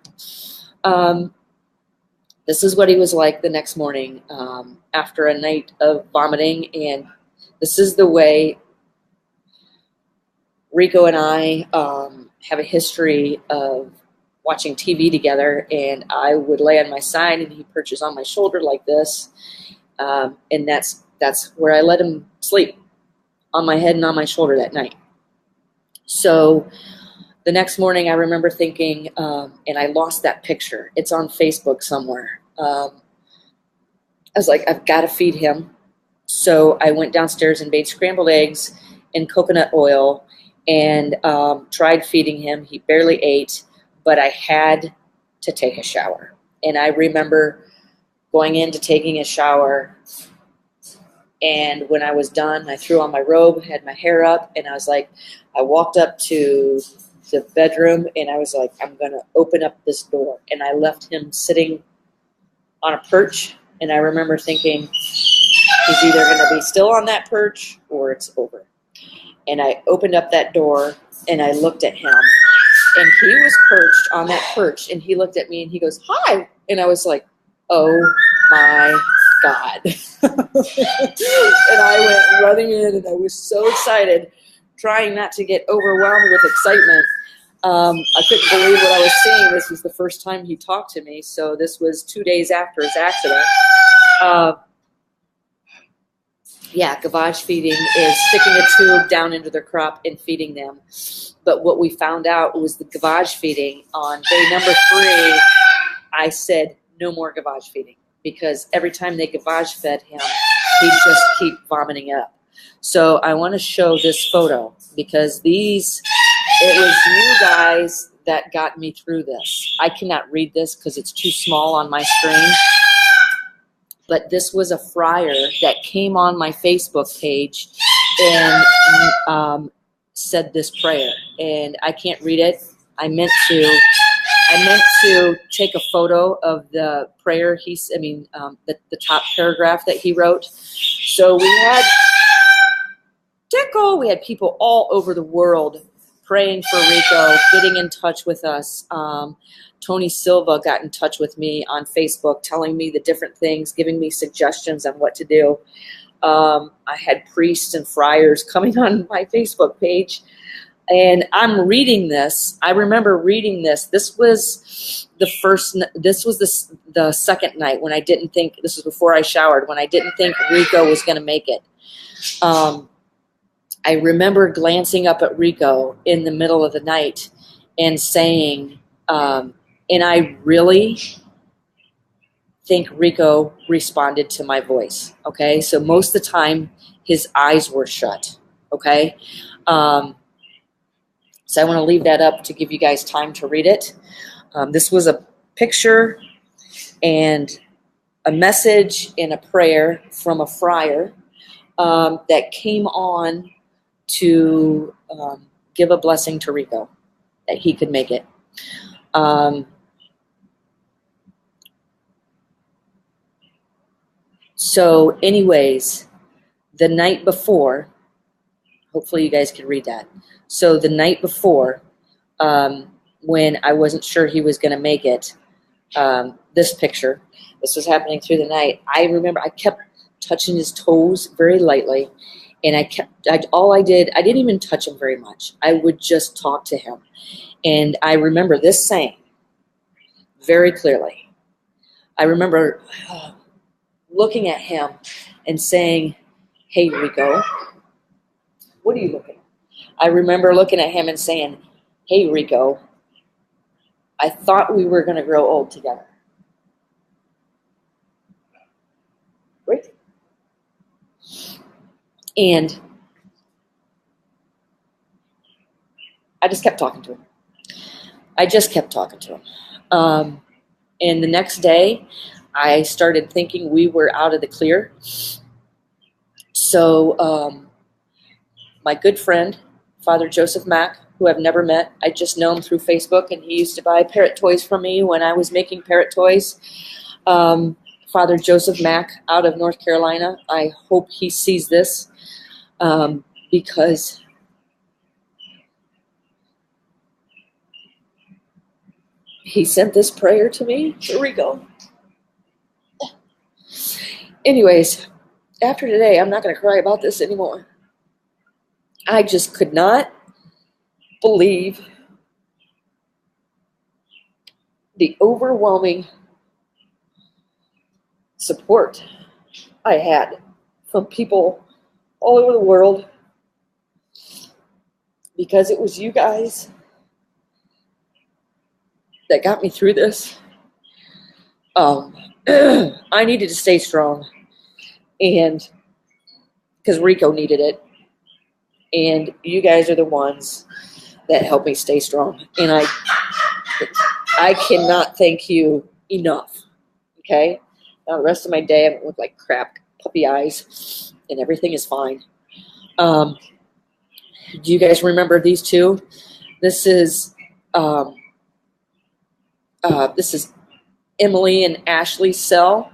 this is what he was like the next morning after a night of vomiting, and this is the way Rico and I have a history of watching TV together, and I would lay on my side, and he perches on my shoulder like this, and that's where I let him sleep, on my head and on my shoulder that night. So the next morning, I remember thinking, and I lost that picture. It's on Facebook somewhere. I was like, I've got to feed him. So I went downstairs and made scrambled eggs and coconut oil and tried feeding him. He barely ate, but I had to take a shower. And I remember going into taking a shower, and when I was done, I threw on my robe, had my hair up, and I was like, I walked up to the bedroom, and I was like, I'm going to open up this door. And I left him sitting on a perch, and I remember thinking, he's either going to be still on that perch or it's over. And I opened up that door, and I looked at him, and he was perched on that perch, and he looked at me, and he goes, hi. And I was like, oh my God. And I went running in, and I was so excited, trying not to get overwhelmed with excitement. I couldn't believe what I was seeing. This was the first time he talked to me, so this was 2 days after his accident. Yeah, gavage feeding is sticking a tube down into their crop and feeding them. But what we found out was the gavage feeding on day number 3, I said no more gavage feeding, because every time they gavage fed him, he'd just keep vomiting up. So I want to show this photo, because it was you guys that got me through this. I cannot read this because it's too small on my screen. But this was a friar that came on my Facebook page and said this prayer. And I can't read it. I meant to take a photo of the prayer. The top paragraph that he wrote. So we had people all over the world praying for Rico, getting in touch with us. Tony Silva got in touch with me on Facebook, telling me the different things, giving me suggestions on what to do. I had priests and friars coming on my Facebook page, and I'm reading this. I remember reading this. This was the second night when I didn't think, this was before I showered, when I didn't think Rico was going to make it. I remember glancing up at Rico in the middle of the night and saying, and I really think Rico responded to my voice, okay? So most of the time, his eyes were shut, okay? So I want to leave that up to give you guys time to read it. This was a picture and a message and a prayer from a friar that came on to give a blessing to Rico, that he could make it. So anyways, the night before, hopefully you guys can read that. So the night before, when I wasn't sure he was going to make it, this picture, this was happening through the night. I remember I kept touching his toes very lightly, and I didn't even touch him very much. I would just talk to him. And I remember this saying very clearly. I remember looking at him and saying, "Hey, Rico, what are you looking at?" I remember looking at him and saying, "Hey, Rico, I thought we were going to grow old together." Right? And I just kept talking to him. And the next day, I started thinking we were out of the clear. So my good friend, Father Joseph Mack, who I've never met, I just know him through Facebook, and he used to buy parrot toys for me when I was making parrot toys. Father Joseph Mack out of North Carolina, I hope he sees this, because he sent this prayer to me. Here we go. Anyways, after today, I'm not going to cry about this anymore. I just could not believe the overwhelming support I had from people all over the world, because it was you guys that got me through this. I needed to stay strong, and because Rico needed it, and you guys are the ones that helped me stay strong, and I cannot thank you enough. Okay, now the rest of my day I look like crap, puppy eyes, and everything is fine. Do you guys remember these two? This is Emily and Ashley Sell.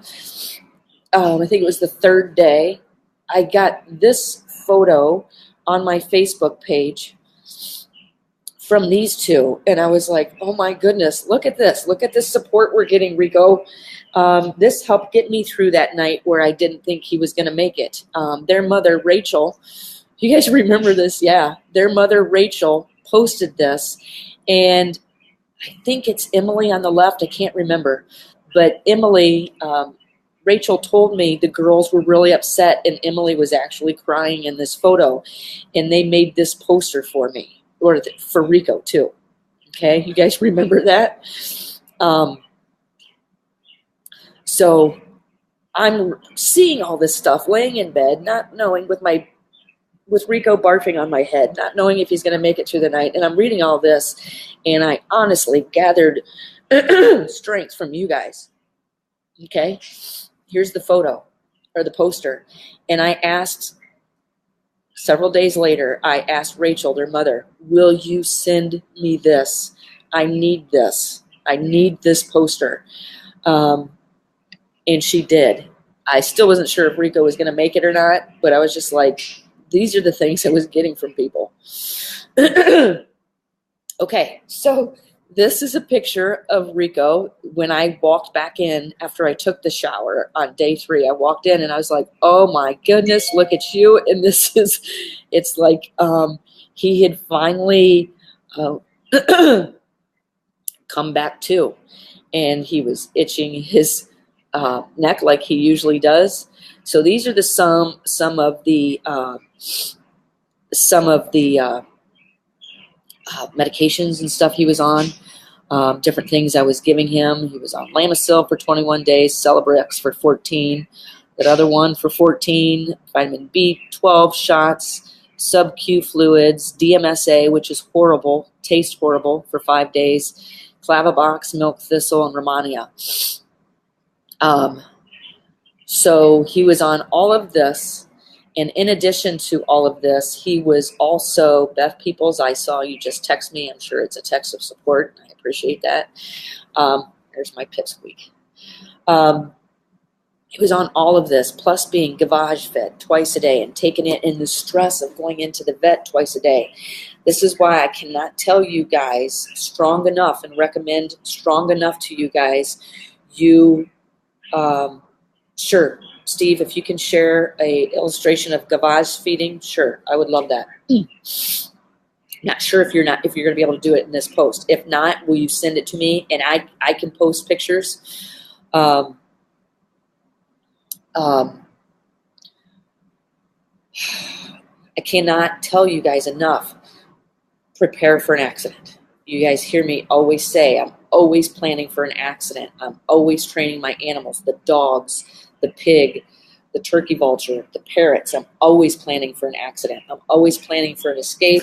I think it was the third day. I got this photo on my Facebook page from these two, and I was like, oh my goodness, look at this. Look at this support we're getting, Rico. This helped get me through that night where I didn't think he was going to make it. Their mother, Rachel, you guys remember this? Yeah. Their mother, Rachel, posted this, And I think it's Emily on the left. I can't remember. But Emily, Rachel told me the girls were really upset, and Emily was actually crying in this photo. And they made this poster for me, or for Rico too. Okay, you guys remember that? So I'm seeing all this stuff, laying in bed, not knowing, with Rico barfing on my head, not knowing if he's going to make it through the night. And I'm reading all this, and I honestly gathered strength from you guys. Okay, here's the photo, or the poster. And I asked, several days later, I asked Rachel, their mother, will you send me this? I need this. I need this poster. And she did. I still wasn't sure if Rico was going to make it or not, but I was just like, these are the things I was getting from people. Okay, so this is a picture of Rico when I walked back in after I took the shower on day 3. I walked in and I was like, oh my goodness, look at you. And this is, it's like he had finally come back too. And he was itching his neck like he usually does. So these are the some of the medications and stuff he was on, different things I was giving him. He was on Lamisil for 21 days, Celebrex for 14, that other one for 14, vitamin B12 shots, sub-Q fluids, DMSA, which is horrible, tastes horrible, for 5 days, Clavobox, milk thistle, and Romania. So he was on all of this, and in addition to all of this, he was also, Beth Peoples, I saw you just text me. I'm sure it's a text of support. I appreciate that. There's my pipsqueak. He was on all of this, plus being gavage fed twice a day and taking it in the stress of going into the vet twice a day. This is why I cannot tell you guys strong enough and recommend strong enough to you guys. Sure, Steve, if you can share a illustration of gavage feeding, sure, I would love that. Not sure if you're going to be able to do it in this post. If not, will you send it to me and I can post pictures. I cannot tell you guys enough. Prepare for an accident. You guys hear me always say, I'm always planning for an accident. I'm always training my animals, the dogs, the pig, the turkey vulture, the parrots. I'm always planning for an accident. I'm always planning for an escape.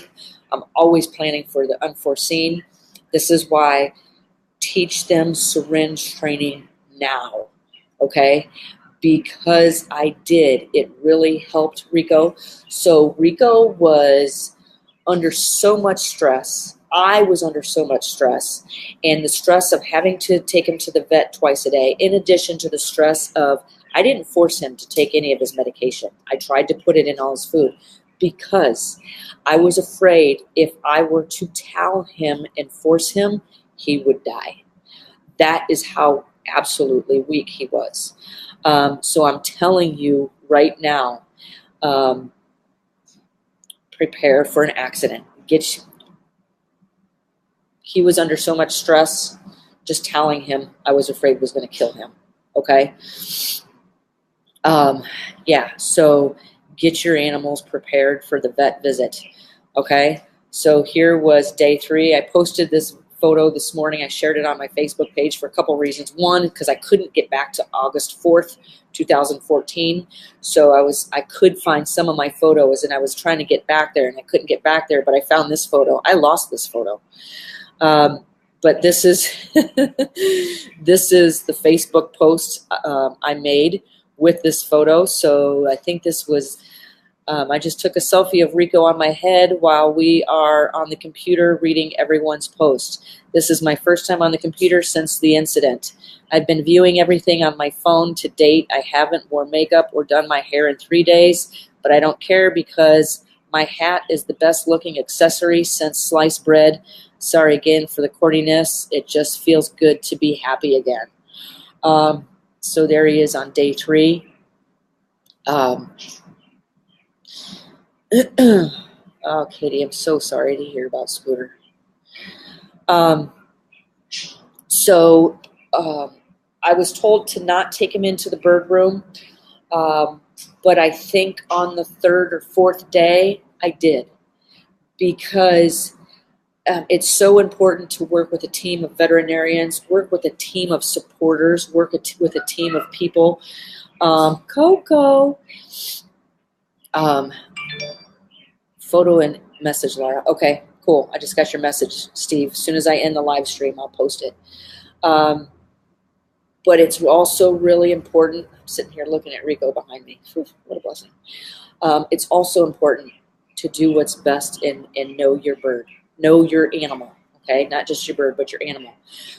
I'm always planning for the unforeseen. This is why teach them syringe training now, okay? Because I did. It really helped Rico. So Rico was under so much stress. I was under so much stress, and the stress of having to take him to the vet twice a day, in addition to the stress of, I didn't force him to take any of his medication. I tried to put it in all his food because I was afraid if I were to towel him and force him, he would die. That is how absolutely weak he was. So I'm telling you right now, prepare for an accident. He was under so much stress, just telling him I was afraid was going to kill him. Okay? Yeah, so get your animals prepared for the vet visit. Okay? So here was day 3. I posted this photo this morning. I shared it on my Facebook page for a couple reasons. One, because I couldn't get back to August 4th, 2014. So I could find some of my photos, and I was trying to get back there, and I couldn't get back there, but I found this photo. I lost this photo. But this is this is the Facebook post I made with this photo. So I think this was, I just took a selfie of Rico on my head while we are on the computer reading everyone's post. This is my first time on the computer since the incident. I've been viewing everything on my phone to date. I haven't worn makeup or done my hair in 3 days, but I don't care because my hat is the best looking accessory since sliced bread. Sorry again for the corniness. It just feels good to be happy again. So there he is on day 3. Oh, Katie, I'm so sorry to hear about Scooter. So I was told to not take him into the bird room, but I think on the third or fourth day I did, because it's so important to work with a team of veterinarians, work with a team of supporters, work with a team of people. Coco. Photo and message, Laura. Okay, cool. I just got your message, Steve. As soon as I end the live stream, I'll post it. But it's also really important. I'm sitting here looking at Rico behind me. What a blessing. It's also important to do what's best and know your bird, know your animal. Okay, not just your bird, but your animal.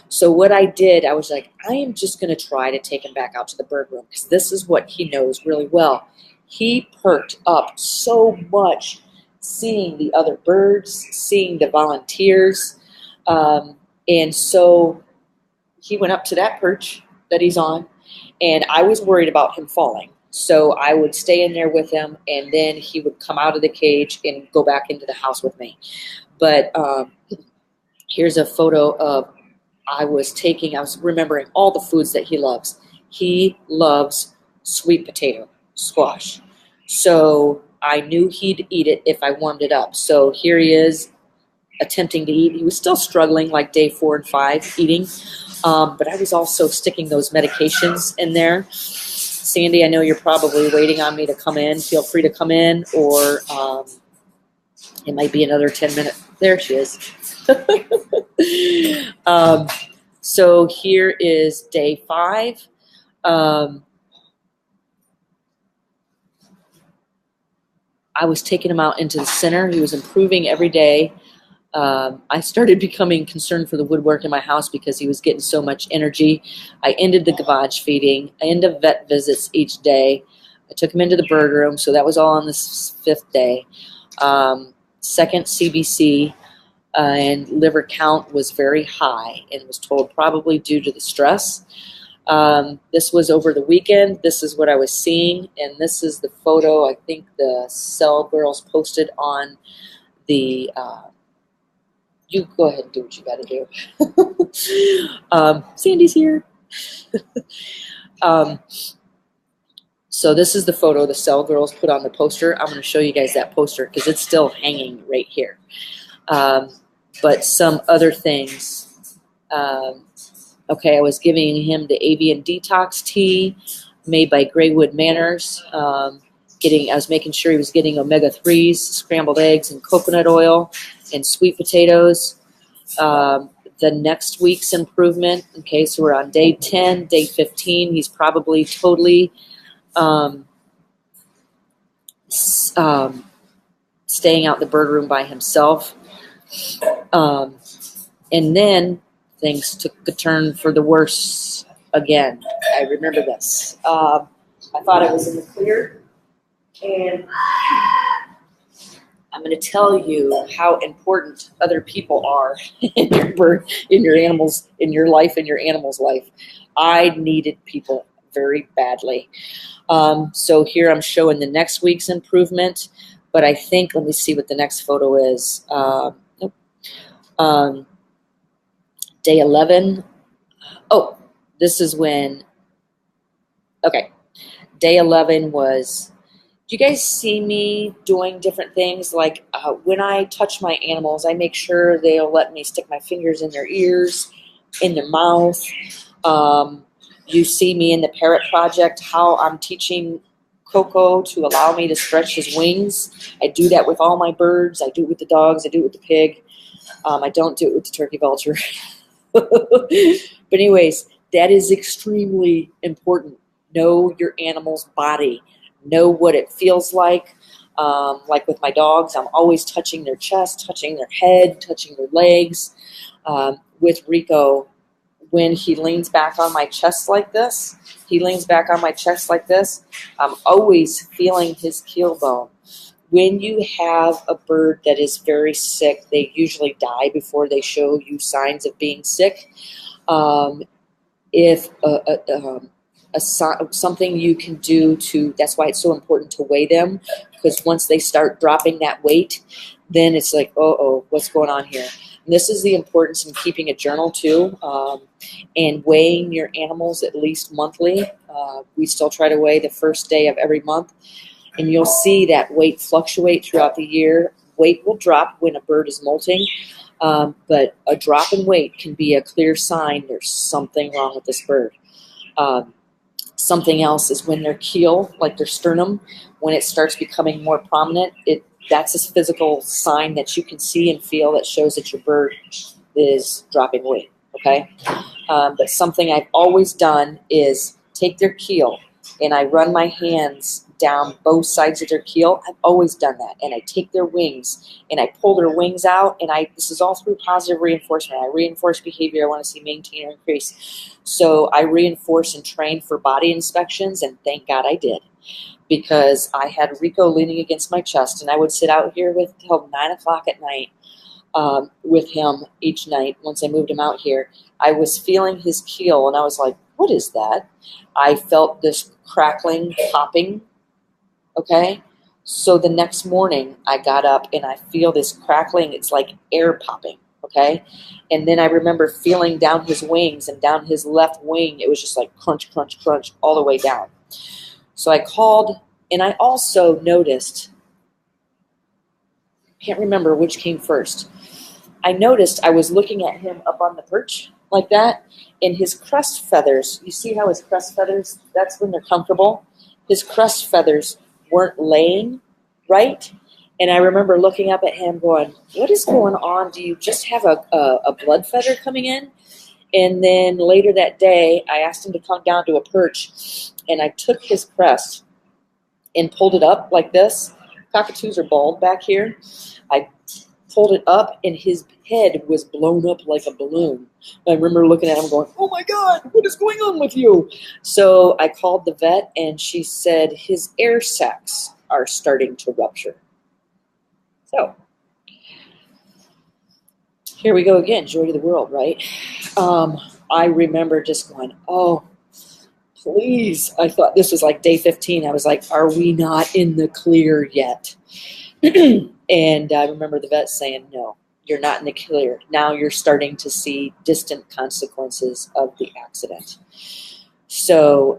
So what I did, I was like, I am just going to try to take him back out to the bird room, because this is what he knows really well. He perked up so much seeing the other birds, seeing the volunteers. And so he went up to that perch that he's on, and I was worried about him falling. So I would stay in there with him, and then he would come out of the cage and go back into the house with me. But here's a photo of I was remembering all the foods that he loves. He loves sweet potato squash. So I knew he'd eat it if I warmed it up. So here he is attempting to eat. He was still struggling like day 4 and 5 eating. But I was also sticking those medications in there. Sandy, I know you're probably waiting on me to come in. Feel free to come in, or it might be another 10 minutes. There she is. So here is day 5. I was taking him out into the center. He was improving every day. I started becoming concerned for the woodwork in my house because he was getting so much energy. I ended the gavage feeding. I ended vet visits each day. I took him into the bird room, so that was all on this 5th day. Second CBC, and liver count was very high, and was told probably due to the stress. This was over the weekend. This is what I was seeing, and this is the photo I think the cell girls posted on the you go ahead and do what you got to do. Sandy's here. So this is the photo the cell girls put on the poster. I'm going to show you guys that poster because it's still hanging right here. But some other things. Okay, I was giving him the avian detox tea made by Graywood Manors. I was making sure he was getting omega-3s, scrambled eggs, and coconut oil, and sweet potatoes. The next week's improvement, okay, so we're on day 10, day 15. He's probably totally staying out in the bird room by himself. And then things took a turn for the worse again. I remember this. I thought I was in the clear, and I'm going to tell you how important other people are in your bird, in your animals, in your life, in your animal's life. I needed people very badly. So here I'm showing the next week's improvement, but I think, let me see what the next photo is. Day 11. Oh, this is when, okay. Day 11 was, do you guys see me doing different things? Like when I touch my animals, I make sure they'll let me stick my fingers in their ears, in their mouth. You see me in the parrot project, how I'm teaching Coco to allow me to stretch his wings. I do that with all my birds. I do it with the dogs. I do it with the pig. I don't do it with the turkey vulture. But anyways, that is extremely important. Know your animal's body. Know what it feels like. Like with my dogs, I'm always touching their chest, touching their head, touching their legs. With Rico, when he leans back on my chest like this, I'm always feeling his keel bone. When you have a bird that is very sick, they usually die before they show you signs of being sick. If something you can do that's why it's so important to weigh them, because once they start dropping that weight, then it's like, oh, what's going on here? And this is the importance in keeping a journal too, and weighing your animals at least monthly. We still try to weigh the first day of every month, and you'll see that weight fluctuate throughout the year. Weight will drop when a bird is molting, but a drop in weight can be a clear sign there's something wrong with this bird. Something else is when their keel, like their sternum, when it starts becoming more prominent, that's a physical sign that you can see and feel that shows that your bird is dropping weight, okay? But something I've always done is take their keel, and I run my hands down both sides of their keel. I've always done that. And I take their wings, and I pull their wings out, and this is all through positive reinforcement. I reinforce behavior I want to see maintain or increase. So I reinforce and train for body inspections, and thank God I did. Because I had Rico leaning against my chest, and I would sit out here till 9 o'clock at night with him each night. Once I moved him out here, I was feeling his keel, and I was like, what is that? I felt this crackling, popping, okay? So the next morning, I got up, and I feel this crackling. It's like air popping, okay? And then I remember feeling down his wings, and down his left wing, it was just like crunch, crunch, crunch all the way down. So I called, and I also noticed, can't remember which came first. I noticed I was looking at him up on the perch like that, and his crest feathers, you see how his crest feathers, that's when they're comfortable? His crest feathers weren't laying right, and I remember looking up at him going, what is going on? Do you just have a blood feather coming in? And then later that day, I asked him to come down to a perch, and I took his crest and pulled it up like this. Cockatoos are bald back here. I pulled it up, and his head was blown up like a balloon. I remember looking at him going, oh my God, what is going on with you? So I called the vet, and she said his air sacs are starting to rupture. So here we go again, joy to the world, right? I remember just going, oh, please. I thought this was like day 15. I was like, are we not in the clear yet? And I remember the vet saying, no, you're not in the clear. Now you're starting to see distant consequences of the accident. So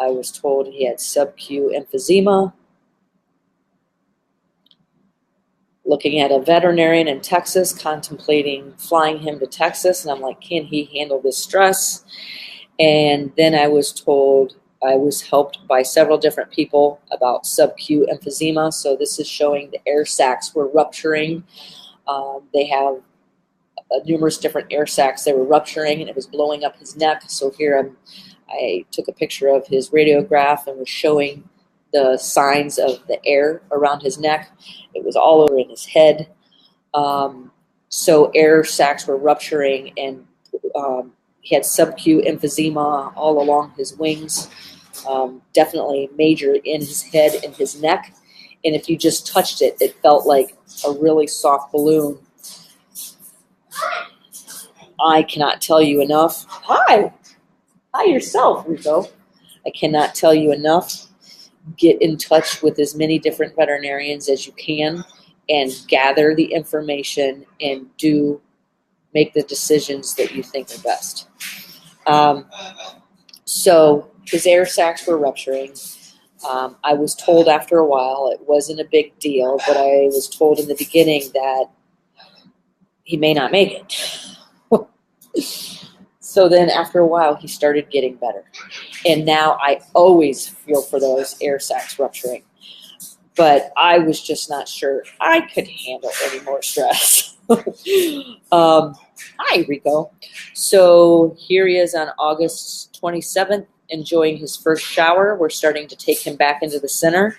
I was told he had sub-Q emphysema. Looking at a veterinarian in Texas, contemplating flying him to Texas. And I'm like, can he handle this stress? And then I was told I was helped by several different people about sub-Q emphysema. So this is showing the air sacs were rupturing. They have numerous different air sacs that were rupturing, and it was blowing up his neck. So here I took a picture of his radiograph and was showing the signs of the air around his neck. It was all over in his head. So air sacs were rupturing, and he had sub-Q emphysema all along his wings, definitely major in his head and his neck. And if you just touched it, it felt like a really soft balloon. I cannot tell you enough. Hi yourself, Rico. I cannot tell you enough. Get in touch with as many different veterinarians as you can and gather the information and make the decisions that you think are best. So his air sacs were rupturing. I was told after a while it wasn't a big deal, but I was told in the beginning that he may not make it. So then after a while, he started getting better. And now I always feel for those air sacs rupturing. But I was just not sure I could handle any more stress. Hi, Rico. So here he is on August 27th, enjoying his first shower. We're starting to take him back into the center.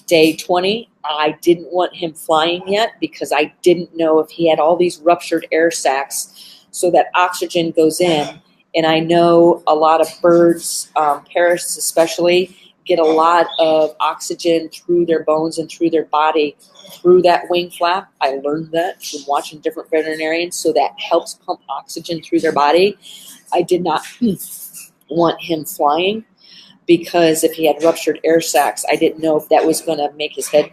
Day 20, I didn't want him flying yet because I didn't know if he had all these ruptured air sacs so that oxygen goes in. And I know a lot of birds, parrots especially, get a lot of oxygen through their bones and through their body through that wing flap. I learned that from watching different veterinarians, so that helps pump oxygen through their body. I did not want him flying because if he had ruptured air sacs, I didn't know if that was going to make his head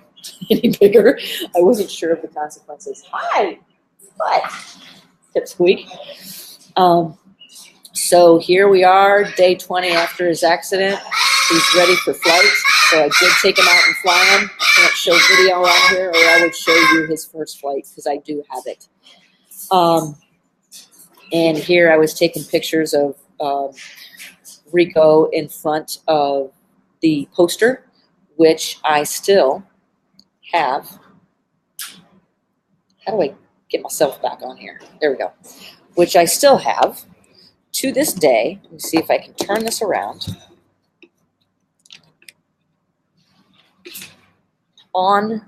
any bigger. I wasn't sure of the consequences. Hi, what? Pipsqueak. So here we are, day 20 after his accident. He's ready for flight. So I did take him out and fly him. I can't show video on here, or I would show you his first flight because I do have it. And here I was taking pictures of Rico in front of the poster, which I still have. How do I get myself back on here? There we go. Which I still have to this day. Let me see if I can turn this around. On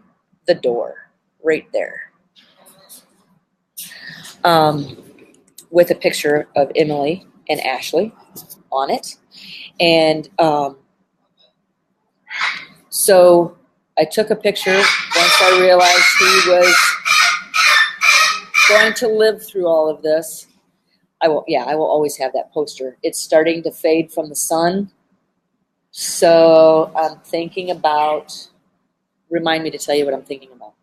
the door, right there. With a picture of Emily and Ashley on it. And so I took a picture once I realized he was going to live through all of this. I will always have that poster. It's starting to fade from the sun. So I'm thinking about, remind me to tell you what I'm thinking about.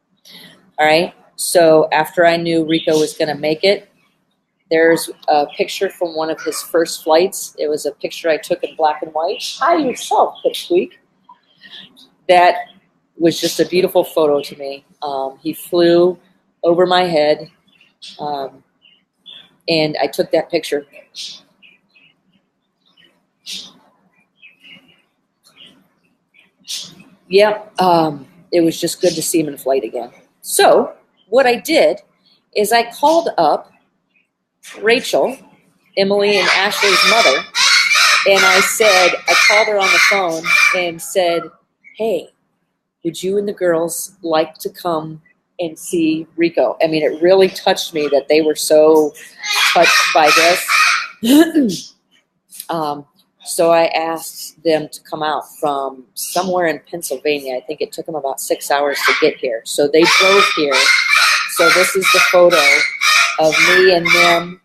All right. So after I knew Rico was going to make it, there's a picture from one of his first flights. It was a picture I took in black and white. Hi yourself, Pipsqueak. That was just a beautiful photo to me. He flew over my head, and I took that picture. Yep, it was just good to see him in flight again. So what I did is I called up Rachel, Emily and Ashley's mother, and I called her on the phone and said, hey, would you and the girls like to come and see Rico? I mean, it really touched me that they were so touched by this. So I asked them to come out from somewhere in Pennsylvania. I think it took them about 6 hours to get here. So they drove here. So this is the photo of me and them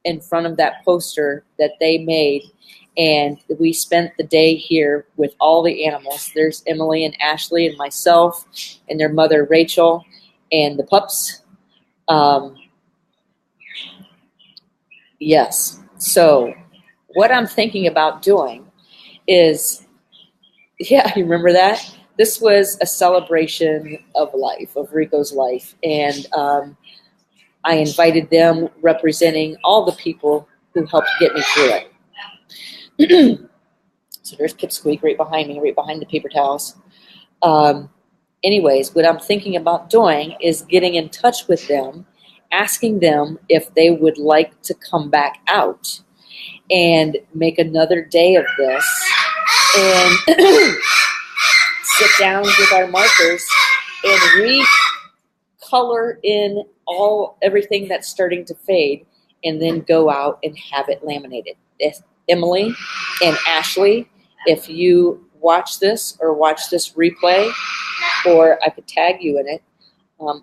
in front of that poster that they made. And we spent the day here with all the animals. There's Emily and Ashley and myself and their mother, Rachel, and the pups. Yes. So what I'm thinking about doing is, yeah, you remember that? This was a celebration of life, of Rico's life. And I invited them representing all the people who helped get me through it. So there's Pipsqueak right behind me, right behind the paper towels. Anyways, what I'm thinking about doing is getting in touch with them, asking them if they would like to come back out and make another day of this and sit down with our markers and recolor in everything that's starting to fade and then go out and have it laminated. Emily and Ashley, if you watch this or watch this replay, or I could tag you in it,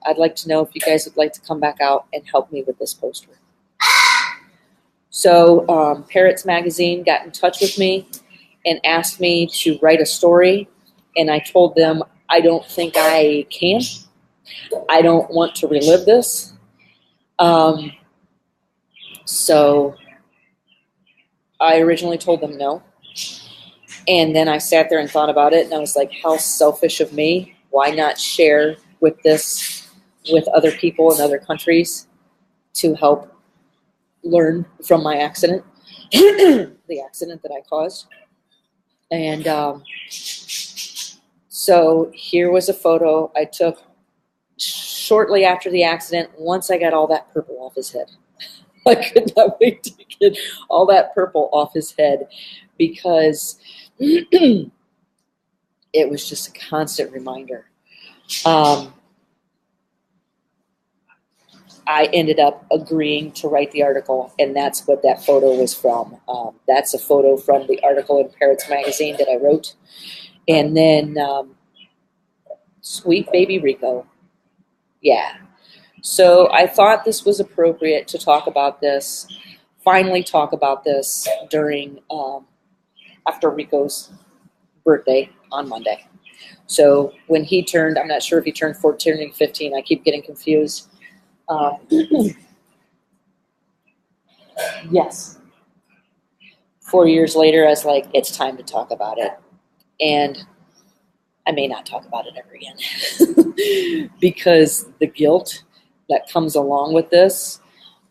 I'd like to know if you guys would like to come back out and help me with this poster. So Parrots Magazine got in touch with me and asked me to write a story, and I told them I don't think I can. I don't want to relive this. So I originally told them no. And then I sat there and thought about it, and I was like, how selfish of me. Why not share with this with other people in other countries to help learn from my accident, the accident that I caused. And so here was a photo I took shortly after the accident, once I got all that purple off his head. I could not wait to get all that purple off his head because it was just a constant reminder. I ended up agreeing to write the article, and that's what that photo was from. That's a photo from the article in Parrots Magazine that I wrote. And then sweet baby Rico. Yeah. So I thought this was appropriate to talk about this, finally talk about this during, after Rico's birthday on Monday. So when he turned, I'm not sure if he turned 14 or 15. I keep getting confused. Yes. 4 years later, I was like, it's time to talk about it. And I may not talk about it ever again because the guilt that comes along with this,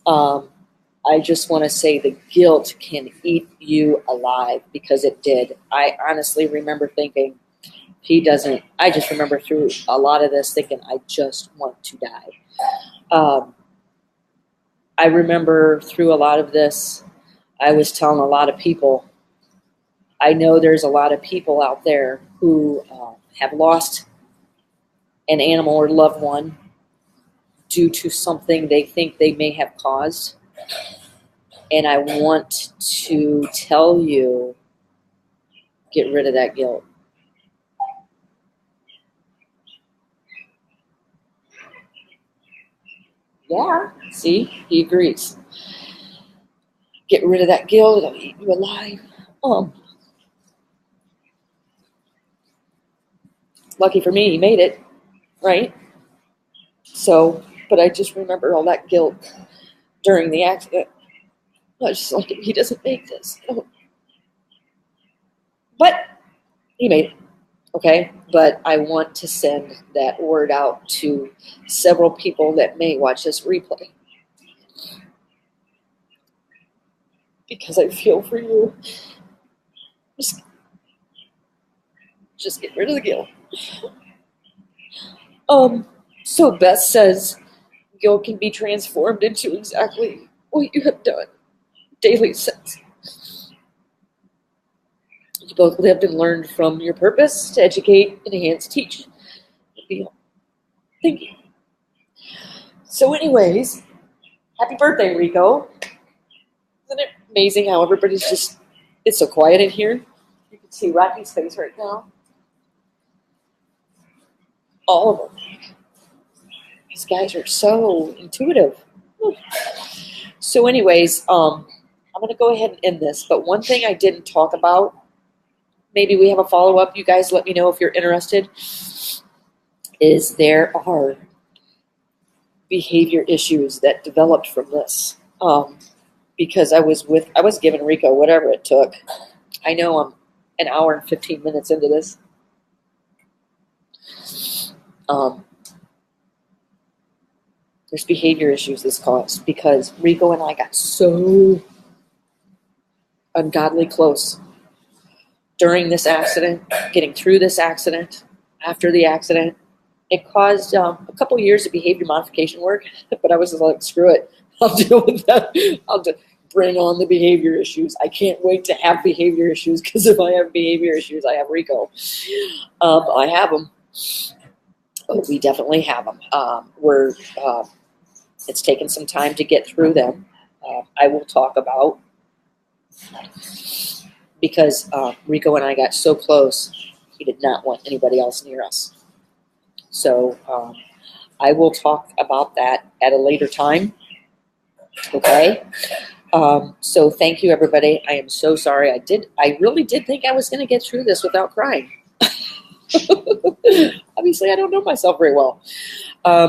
I just want to say the guilt can eat you alive because it did. I honestly remember thinking, he doesn't, I just remember through a lot of this thinking, I just want to die. I remember through a lot of this, I was telling a lot of people, I know there's a lot of people out there who have lost an animal or loved one due to something they think they may have caused. And I want to tell you, get rid of that guilt. Yeah, see, he agrees. Get rid of that guilt, it'll eat you alive. Lucky for me, he made it, right? So, but I just remember all that guilt during the accident. I was just like, he doesn't make this. But he made it, okay? But I want to send that word out to several people that may watch this replay. Because I feel for you. Just get rid of the guilt. So Beth says, guilt can be transformed into exactly what you have done. Daily says, you both lived and learned from your purpose to educate, enhance, teach. Thank you. So anyways, happy birthday, Rico. Isn't it amazing how everybody's just, it's so quiet in here. You can see Rocky's face right now. All of them. These guys are so intuitive. So anyways, I'm going to go ahead and end this. But one thing I didn't talk about, maybe we have a follow-up. You guys let me know if you're interested, is there are behavior issues that developed from this. Because I was giving Rico whatever it took. I know I'm an hour and 15 minutes into this. There's behavior issues this caused because Rico and I got so ungodly close during this accident, getting through this accident, after the accident. It caused a couple years of behavior modification work, but I was just like, screw it. I'll deal with that. I'll bring on the behavior issues. I can't wait to have behavior issues because if I have behavior issues, I have Rico. I have them. Oh, we definitely have them. It's taken some time to get through them. I will talk about because Rico and I got so close, he did not want anybody else near us. So I will talk about that at a later time. Okay. So thank you, everybody. I am so sorry. I really did think I was going to get through this without crying. Obviously, I don't know myself very well.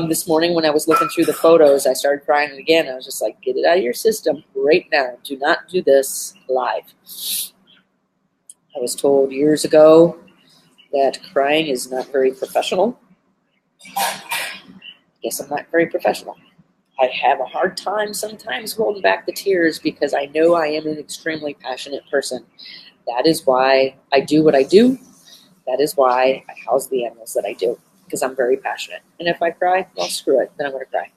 This morning when I was looking through the photos, I started crying again. I was just like, get it out of your system right now. Do not do this live. I was told years ago that crying is not very professional. Guess I'm not very professional. I have a hard time sometimes holding back the tears because I know I am an extremely passionate person. That is why I do what I do. That is why I house the animals that I do, because I'm very passionate. And if I cry, well, screw it. Then I'm going to cry.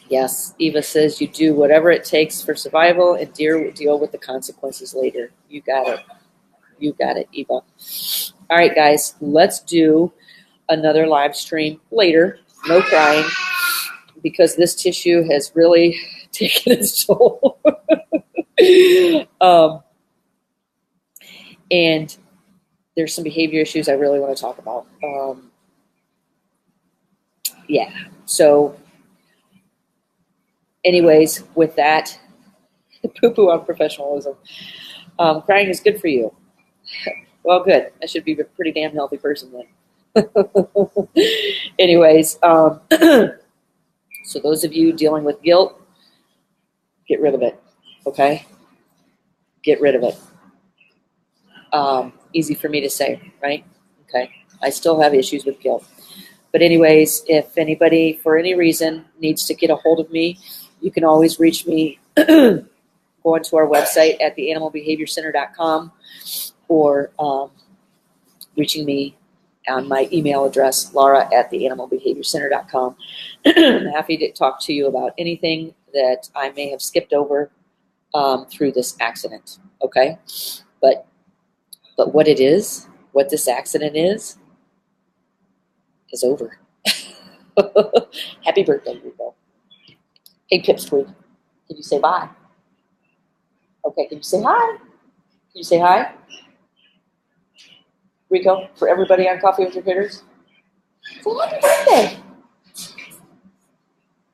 Yes, Eva says you do whatever it takes for survival and deal with the consequences later. You got it. You got it, Eva. All right, guys, let's do another live stream later. No crying, because this tissue has really taken its toll. And there's some behavior issues I really want to talk about. Yeah. So anyways, with that, poo-poo on professionalism. Crying is good for you. Well, good. I should be a pretty damn healthy person then. Anyways, so those of you dealing with guilt, get rid of it. Okay? Get rid of it. Easy for me to say, right? Okay. I still have issues with guilt. But anyways, if anybody, for any reason, needs to get a hold of me, you can always reach me going to our website at theanimalbehaviorcenter.com or reaching me on my email address, laura@theanimalbehaviorcenter.com. I'm happy to talk to you about anything that I may have skipped over through this accident, okay? But what it is, what this accident is over. Happy birthday, Rico. Hey, Pipsqueak, can you say bye? Okay, can you say hi? Can you say hi? Rico, for everybody on Coffee with Your Critters, say happy birthday.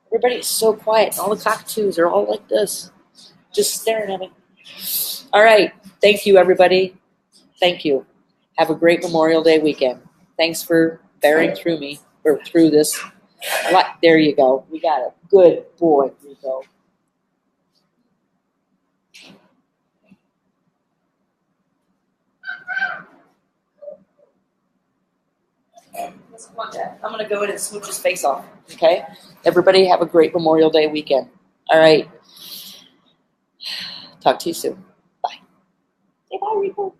Everybody's so quiet. All the cockatoos are all like this, just staring at me. All right. Thank you, everybody. Thank you. Have a great Memorial Day weekend. Thanks for bearing through me, or through this. There you go. We got it. Good boy, Rico. I'm going to go in and smooch his face off. Okay? Everybody have a great Memorial Day weekend. All right. Talk to you soon. Bye. Say bye, Rico.